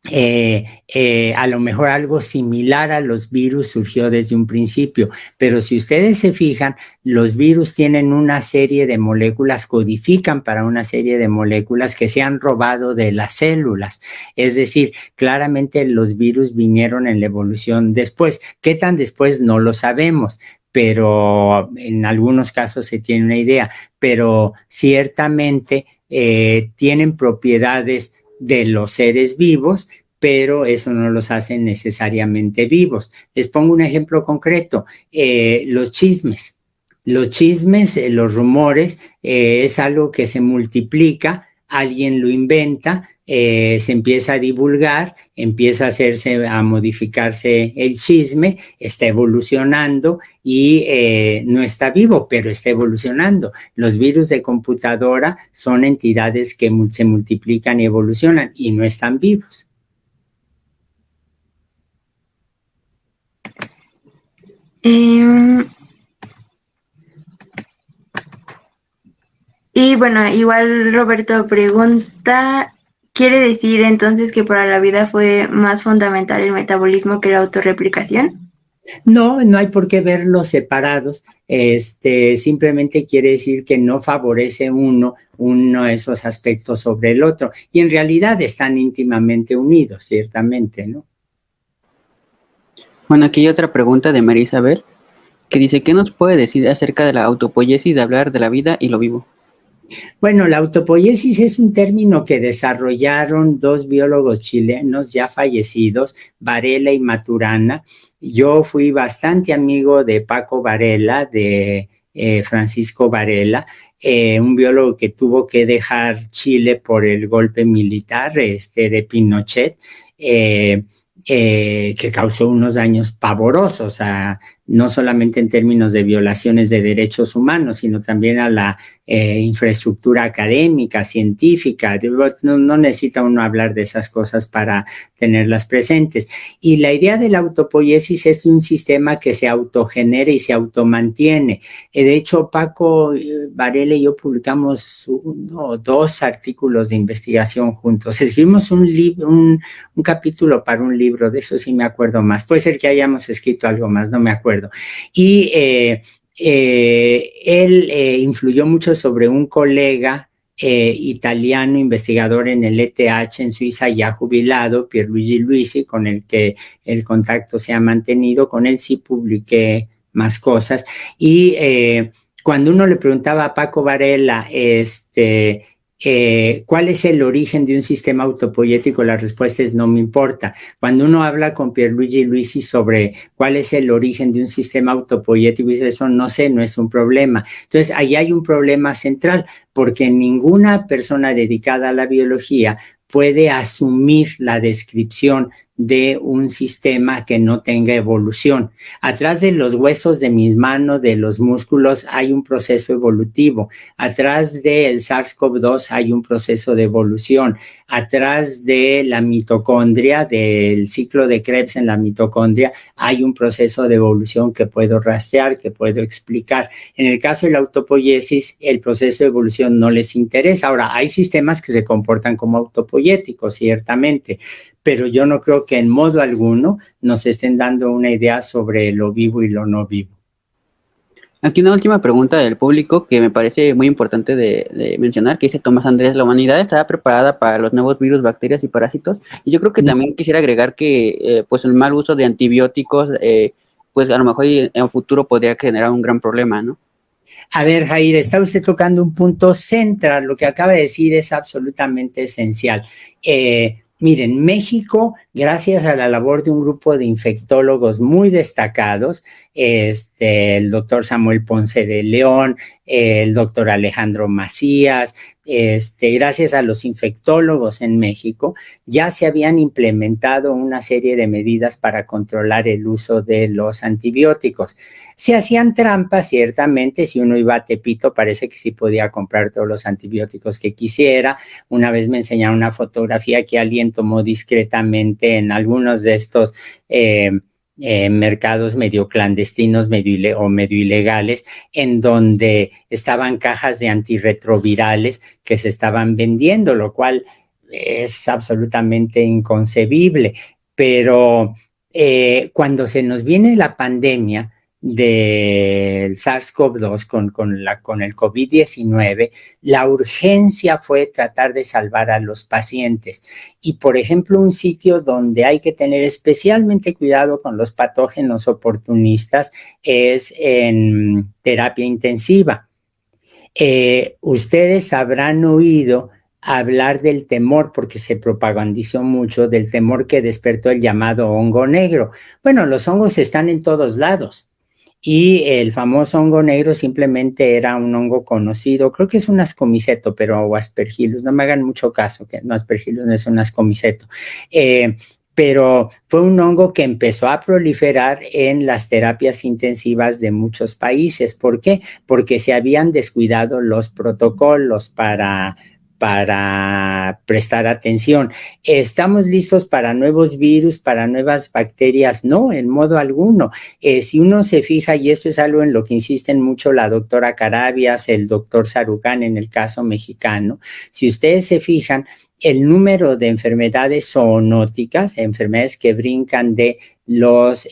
a lo mejor algo similar a los virus surgió desde un principio, pero si ustedes se fijan, los virus tienen una serie de moléculas, codifican para una serie de moléculas que se han robado de las células. Es decir, claramente los virus vinieron en la evolución después. ¿Qué tan después? No lo sabemos, pero en algunos casos se tiene una idea, pero ciertamente tienen propiedades de los seres vivos, pero eso no los hace necesariamente vivos. Les pongo un ejemplo concreto, los chismes. Los rumores, es algo que se multiplica, alguien lo inventa, se empieza a divulgar, empieza a modificarse el chisme, está evolucionando y no está vivo, pero está evolucionando. Los virus de computadora son entidades que se multiplican y evolucionan y no están vivos. Y bueno, igual Roberto pregunta, ¿quiere decir entonces que para la vida fue más fundamental el metabolismo que la autorreplicación? No, no hay por qué verlos separados. Simplemente quiere decir que no favorece uno de esos aspectos sobre el otro. Y en realidad están íntimamente unidos, ciertamente, ¿no? Bueno, aquí hay otra pregunta de María Isabel, que dice, ¿qué nos puede decir acerca de la autopoiesis de hablar de la vida y lo vivo? Bueno, la autopoiesis es un término que desarrollaron dos biólogos chilenos ya fallecidos, Varela y Maturana. Yo fui bastante amigo de Paco Varela, de Francisco Varela, un biólogo que tuvo que dejar Chile por el golpe militar de Pinochet, que causó unos daños pavorosos, no solamente en términos de violaciones de derechos humanos, sino también a la infraestructura académica, científica. No necesita uno hablar de esas cosas para tenerlas presentes. Y la idea de la autopoiesis es un sistema que se autogenera y se automantiene. De hecho, Paco Varela y yo publicamos dos artículos de investigación juntos. Escribimos un capítulo para un libro, de eso sí me acuerdo más. Puede ser que hayamos escrito algo más, no me acuerdo. Y él influyó mucho sobre un colega italiano, investigador en el ETH en Suiza, ya jubilado, Pierluigi Luisi, con el que el contacto se ha mantenido. Con él sí publiqué más cosas. Y Cuando uno le preguntaba a Paco Varela, ¿cuál es el origen de un sistema autopoyético? La respuesta es no me importa. Cuando uno habla con Pierluigi Luisi sobre cuál es el origen de un sistema autopoyético, dice eso no sé, no es un problema. Entonces, ahí hay un problema central, porque ninguna persona dedicada a la biología puede asumir la descripción de un sistema que no tenga evolución. Atrás de los huesos de mis manos, de los músculos, hay un proceso evolutivo. Atrás del SARS-CoV-2 hay un proceso de evolución. Atrás de la mitocondria, del ciclo de Krebs en la mitocondria, hay un proceso de evolución que puedo rastrear, que puedo explicar. En el caso de la autopoiesis, el proceso de evolución no les interesa. Ahora, hay sistemas que se comportan como autopoiéticos, ciertamente, pero yo no creo que en modo alguno nos estén dando una idea sobre lo vivo y lo no vivo. Aquí una última pregunta del público que me parece muy importante de mencionar, que dice Tomás Andrés: la humanidad estaba preparada para los nuevos virus, bacterias y parásitos. Y yo creo que también quisiera agregar que pues el mal uso de antibióticos, pues a lo mejor en un futuro podría generar un gran problema, ¿no? A ver, Jair, está usted tocando un punto central. Lo que acaba de decir es absolutamente esencial. Miren, México, gracias a la labor de un grupo de infectólogos muy destacados, el doctor Samuel Ponce de León, el doctor Alejandro Macías, gracias a los infectólogos en México, ya se habían implementado una serie de medidas para controlar el uso de los antibióticos. Se hacían trampas, ciertamente. Si uno iba a Tepito, parece que sí podía comprar todos los antibióticos que quisiera. Una vez me enseñaron una fotografía que alguien tomó discretamente en algunos de estos mercados medio clandestinos o medio ilegales, en donde estaban cajas de antirretrovirales que se estaban vendiendo, lo cual es absolutamente inconcebible. Pero cuando se nos viene la pandemia del SARS-CoV-2 con el COVID-19, la urgencia fue tratar de salvar a los pacientes. Y, por ejemplo, un sitio donde hay que tener especialmente cuidado con los patógenos oportunistas es en terapia intensiva. Ustedes habrán oído hablar del temor, porque se propagandizó mucho, del temor que despertó el llamado hongo negro. Bueno, los hongos están en todos lados. Y el famoso hongo negro simplemente era un hongo conocido, creo que es un ascomiceto, o aspergillus, no me hagan mucho caso, que no, aspergillus no es un ascomiceto, pero fue un hongo que empezó a proliferar en las terapias intensivas de muchos países. ¿Por qué? Porque se habían descuidado los protocolos para prestar atención. ¿Estamos listos para nuevos virus, para nuevas bacterias? No, en modo alguno. Si uno se fija, y esto es algo en lo que insisten mucho la doctora Carabias, el doctor Sarucán en el caso mexicano, si ustedes se fijan, el número de enfermedades zoonóticas, enfermedades que brincan de los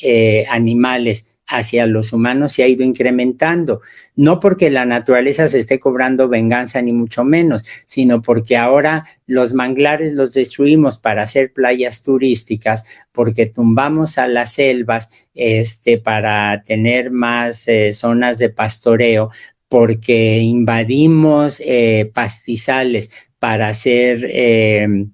animales hacia los humanos, se ha ido incrementando, no porque la naturaleza se esté cobrando venganza ni mucho menos, sino porque ahora los manglares los destruimos para hacer playas turísticas, porque tumbamos a las selvas para tener más zonas de pastoreo, porque invadimos pastizales para hacer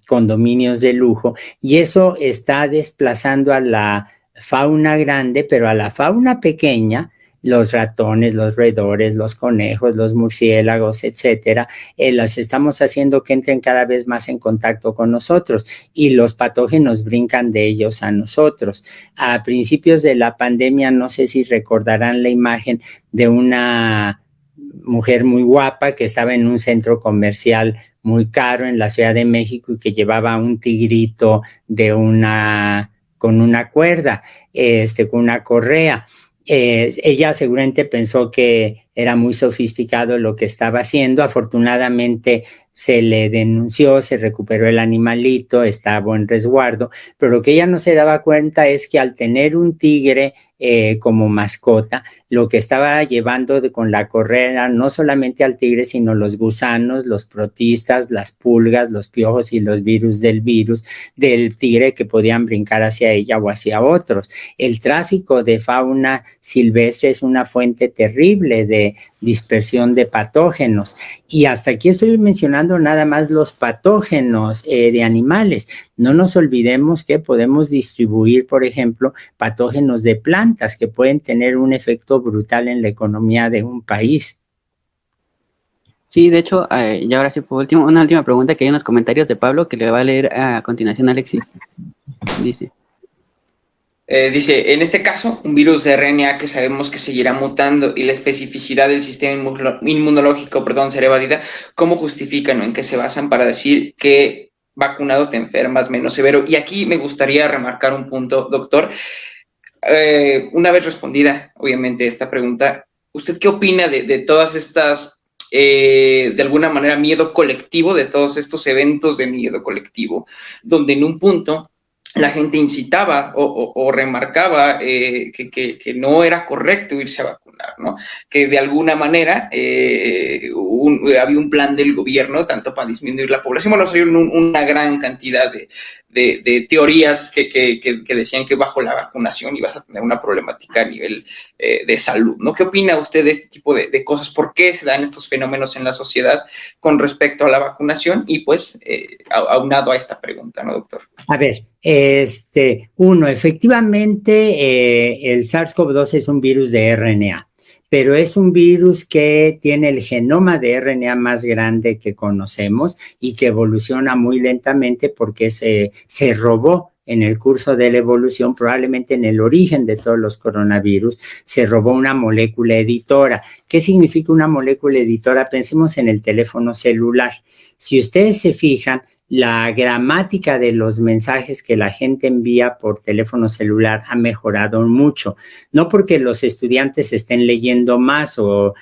condominios de lujo, y eso está desplazando a la fauna grande, pero a la fauna pequeña, los ratones, los roedores, los conejos, los murciélagos, etcétera, las estamos haciendo que entren cada vez más en contacto con nosotros, y los patógenos brincan de ellos a nosotros. A principios de la pandemia, no sé si recordarán la imagen de una mujer muy guapa que estaba en un centro comercial muy caro en la Ciudad de México y que llevaba un tigrito con una cuerda, con una correa. Ella seguramente pensó que era muy sofisticado lo que estaba haciendo. Afortunadamente se le denunció, se recuperó el animalito, está a buen resguardo, pero lo que ella no se daba cuenta es que al tener un tigre como mascota, lo que estaba llevando con la correa no solamente al tigre, sino los gusanos, los protistas, las pulgas, los piojos y los virus del tigre que podían brincar hacia ella o hacia otros. El tráfico de fauna silvestre es una fuente terrible de de dispersión de patógenos. Y hasta aquí estoy mencionando nada más los patógenos de animales. No nos olvidemos que podemos distribuir, por ejemplo, patógenos de plantas que pueden tener un efecto brutal en la economía de un país. Sí, de hecho, y ahora sí, por último, una última pregunta que hay en los comentarios de Pablo que le va a leer a continuación Alexis. Dice. Dice, en este caso, un virus de RNA que sabemos que seguirá mutando y la especificidad del sistema inmunológico, será evadida, ¿cómo justifican o en qué se basan para decir que vacunado te enfermas menos severo? Y aquí me gustaría remarcar un punto, doctor. Una vez respondida, obviamente, esta pregunta, ¿usted qué opina de todas estas, de alguna manera, miedo colectivo, de todos estos eventos de miedo colectivo, donde en un punto la gente incitaba o remarcaba que no era correcto irse a vacunar, ¿no? Que de alguna manera había un plan del gobierno, tanto para disminuir la población, bueno, salieron una gran cantidad de teorías que decían que bajo la vacunación ibas a tener una problemática a nivel de salud, ¿no? ¿Qué opina usted de este tipo de cosas? ¿Por qué se dan estos fenómenos en la sociedad con respecto a la vacunación? Y pues, aunado a esta pregunta, ¿no, doctor? A ver, efectivamente, el SARS-CoV-2 es un virus de RNA, pero es un virus que tiene el genoma de RNA más grande que conocemos y que evoluciona muy lentamente porque se robó en el curso de la evolución, probablemente en el origen de todos los coronavirus, se robó una molécula editora. ¿Qué significa una molécula editora? Pensemos en el teléfono celular. Si ustedes se fijan, la gramática de los mensajes que la gente envía por teléfono celular ha mejorado mucho, no porque los estudiantes estén leyendo más o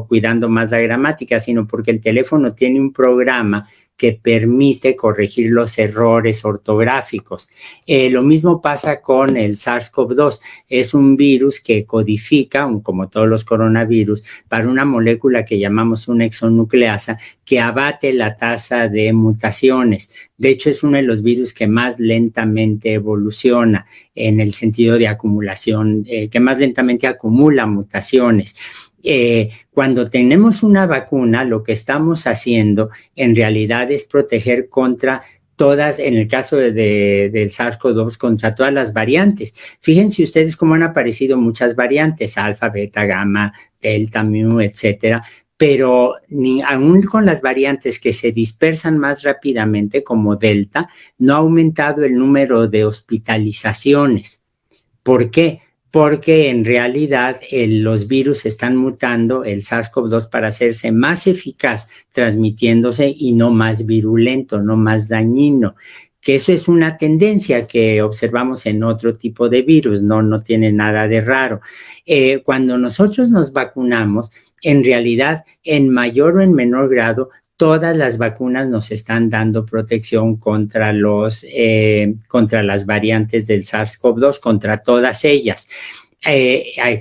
cuidando más la gramática, sino porque el teléfono tiene un programa que permite corregir los errores ortográficos. Lo mismo pasa con el SARS-CoV-2. Es un virus que codifica, como todos los coronavirus, para una molécula que llamamos una exonucleasa que abate la tasa de mutaciones. De hecho, es uno de los virus que más lentamente evoluciona en el sentido de acumulación, que más lentamente acumula mutaciones. Cuando tenemos una vacuna, lo que estamos haciendo en realidad es proteger contra todas, en el caso del SARS-CoV-2, contra todas las variantes. Fíjense ustedes cómo han aparecido muchas variantes, alfa, beta, gamma, delta, mu, etcétera, pero aún con las variantes que se dispersan más rápidamente, como delta, no ha aumentado el número de hospitalizaciones. ¿Por qué? Porque en realidad los virus están mutando, el SARS-CoV-2, para hacerse más eficaz transmitiéndose y no más virulento, no más dañino. Que eso es una tendencia que observamos en otro tipo de virus, no tiene nada de raro. Cuando nosotros nos vacunamos, en realidad, en mayor o en menor grado, todas las vacunas nos están dando protección contra las variantes del SARS-CoV-2, contra todas ellas.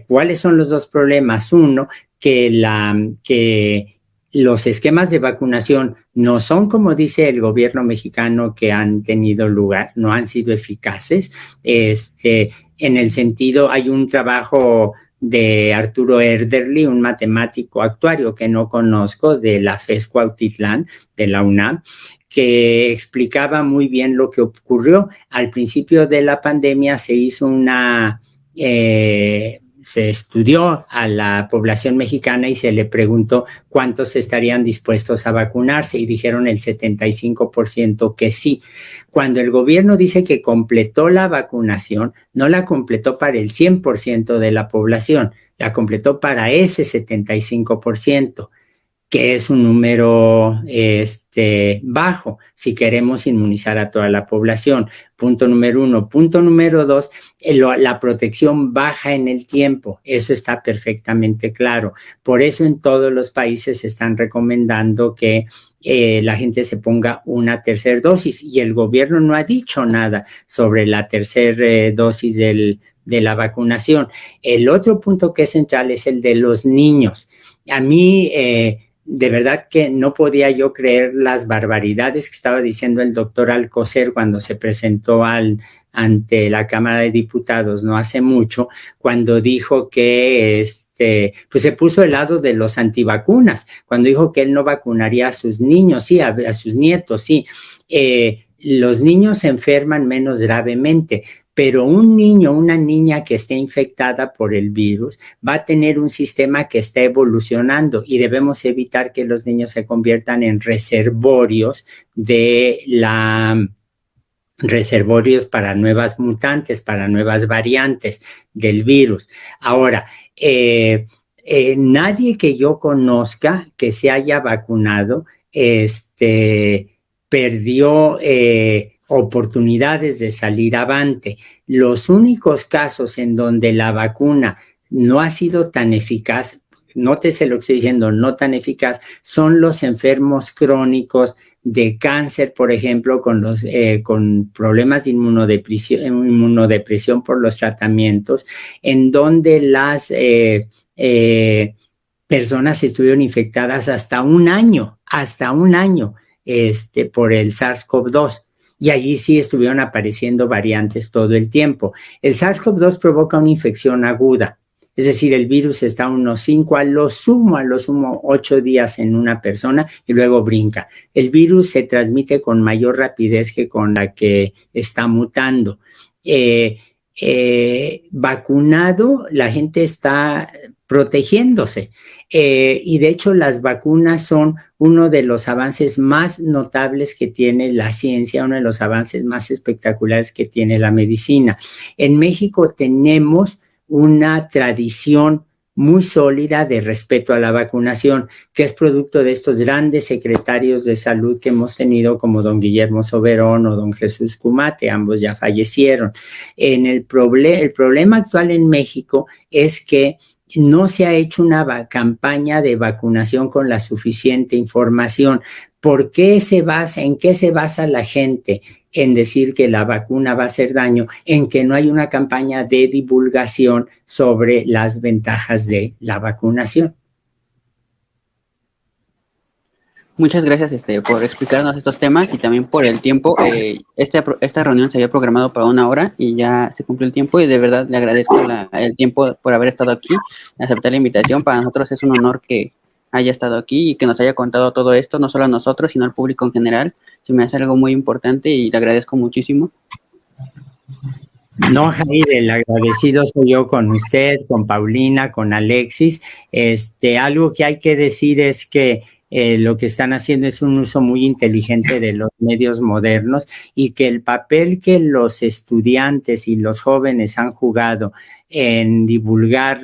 ¿Cuáles son los dos problemas? Uno, que los esquemas de vacunación no son, como dice el gobierno mexicano, que han tenido lugar, no han sido eficaces. En el sentido, hay un trabajo de Arturo Erderly, un matemático actuario que no conozco, de la FES Cuautitlán, de la UNAM, que explicaba muy bien lo que ocurrió. Al principio de la pandemia se hizo se estudió a la población mexicana y se le preguntó cuántos estarían dispuestos a vacunarse y dijeron el 75% que sí. Cuando el gobierno dice que completó la vacunación, no la completó para el 100% de la población, la completó para ese 75%. Que es un número bajo si queremos inmunizar a toda la población. Punto número 1. Punto número 2, la protección baja en el tiempo. Eso está perfectamente claro. Por eso en todos los países se están recomendando que la gente se ponga una tercera dosis y el gobierno no ha dicho nada sobre la tercera dosis de la vacunación. El otro punto que es central es el de los niños. A mí de verdad que no podía yo creer las barbaridades que estaba diciendo el doctor Alcocer cuando se presentó ante la Cámara de Diputados no hace mucho, cuando dijo que pues se puso del lado de los antivacunas, cuando dijo que él no vacunaría a sus niños, sí, a sus nietos, sí. Los niños se enferman menos gravemente, pero un niño, una niña que esté infectada por el virus va a tener un sistema que está evolucionando y debemos evitar que los niños se conviertan en reservorios para nuevas mutantes, para nuevas variantes del virus. Ahora, nadie que yo conozca que se haya vacunado, perdió oportunidades de salir avante. Los únicos casos en donde la vacuna no ha sido tan eficaz, nótese lo que estoy diciendo, no tan eficaz, son los enfermos crónicos de cáncer, por ejemplo, con problemas de inmunodepresión por los tratamientos, en donde las personas estuvieron infectadas hasta un año, por el SARS-CoV-2. Y allí sí estuvieron apareciendo variantes todo el tiempo. El SARS-CoV-2 provoca una infección aguda, es decir, el virus está unos 5, a lo sumo 8 días en una persona y luego brinca. El virus se transmite con mayor rapidez que con la que está mutando. Vacunado, la gente está protegiéndose. Y de hecho las vacunas son uno de los avances más notables que tiene la ciencia, uno de los avances más espectaculares que tiene la medicina. En México tenemos una tradición muy sólida de respeto a la vacunación, que es producto de estos grandes secretarios de salud que hemos tenido, como don Guillermo Soberón o don Jesús Cumate, ambos ya fallecieron. El problema actual en México es que no se ha hecho una campaña de vacunación con la suficiente información. ¿En qué se basa la gente en decir que la vacuna va a hacer daño? En que no hay una campaña de divulgación sobre las ventajas de la vacunación. Muchas gracias por explicarnos estos temas y también por el tiempo. Esta reunión se había programado para 1 hora y ya se cumplió el tiempo y de verdad le agradezco el tiempo por haber estado aquí, aceptar la invitación. Para nosotros es un honor que haya estado aquí y que nos haya contado todo esto, no solo a nosotros, sino al público en general. Se me hace algo muy importante y le agradezco muchísimo. No, Jair, el agradecido soy yo con usted, con Paulina, con Alexis. Algo que hay que decir es que lo que están haciendo es un uso muy inteligente de los medios modernos y que el papel que los estudiantes y los jóvenes han jugado en divulgar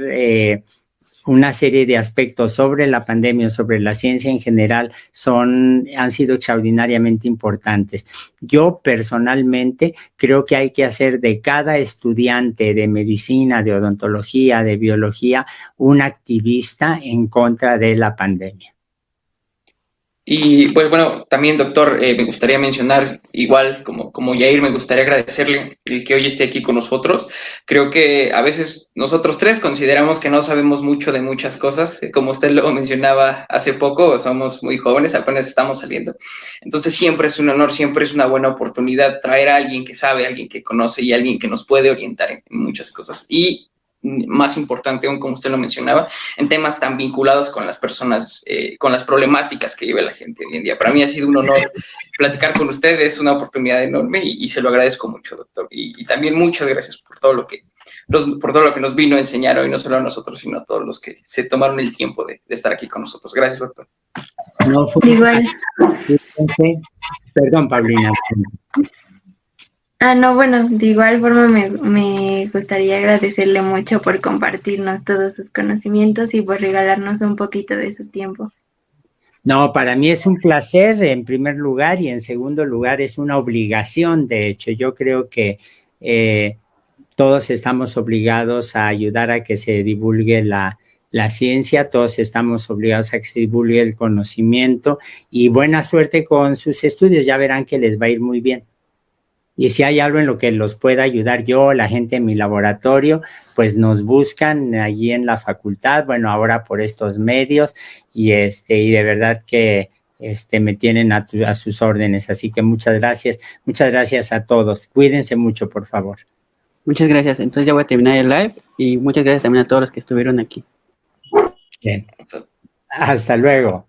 una serie de aspectos sobre la pandemia, sobre la ciencia en general, han sido extraordinariamente importantes. Yo personalmente creo que hay que hacer de cada estudiante de medicina, de odontología, de biología, un activista en contra de la pandemia. Y pues bueno, también doctor, me gustaría mencionar, igual como Yair, me gustaría agradecerle el que hoy esté aquí con nosotros. Creo que a veces nosotros tres consideramos que no sabemos mucho de muchas cosas. Como usted lo mencionaba hace poco, somos muy jóvenes, apenas estamos saliendo. Entonces siempre es un honor, siempre es una buena oportunidad traer a alguien que sabe, alguien que conoce y alguien que nos puede orientar en muchas cosas. Y más importante aún, como usted lo mencionaba, en temas tan vinculados con las personas, con las problemáticas que vive la gente hoy en día. Para mí ha sido un honor platicar con usted, es una oportunidad enorme y se lo agradezco mucho, doctor. Y también muchas gracias por todo lo que nos vino a enseñar hoy, no solo a nosotros, sino a todos los que se tomaron el tiempo de estar aquí con nosotros. Gracias, doctor. No, Igual. Perdón, Paulina. No, bueno, de igual forma me gustaría agradecerle mucho por compartirnos todos sus conocimientos y por regalarnos un poquito de su tiempo. No, para mí es un placer en primer lugar y en segundo lugar es una obligación. De hecho, yo creo que todos estamos obligados a ayudar a que se divulgue la ciencia, todos estamos obligados a que se divulgue el conocimiento y buena suerte con sus estudios, ya verán que les va a ir muy bien. Y si hay algo en lo que los pueda ayudar yo, la gente en mi laboratorio, pues nos buscan allí en la facultad, bueno, ahora por estos medios, y de verdad que me tienen a sus órdenes. Así que muchas gracias a todos. Cuídense mucho, por favor. Muchas gracias. Entonces ya voy a terminar el live y muchas gracias también a todos los que estuvieron aquí. Bien. Hasta luego.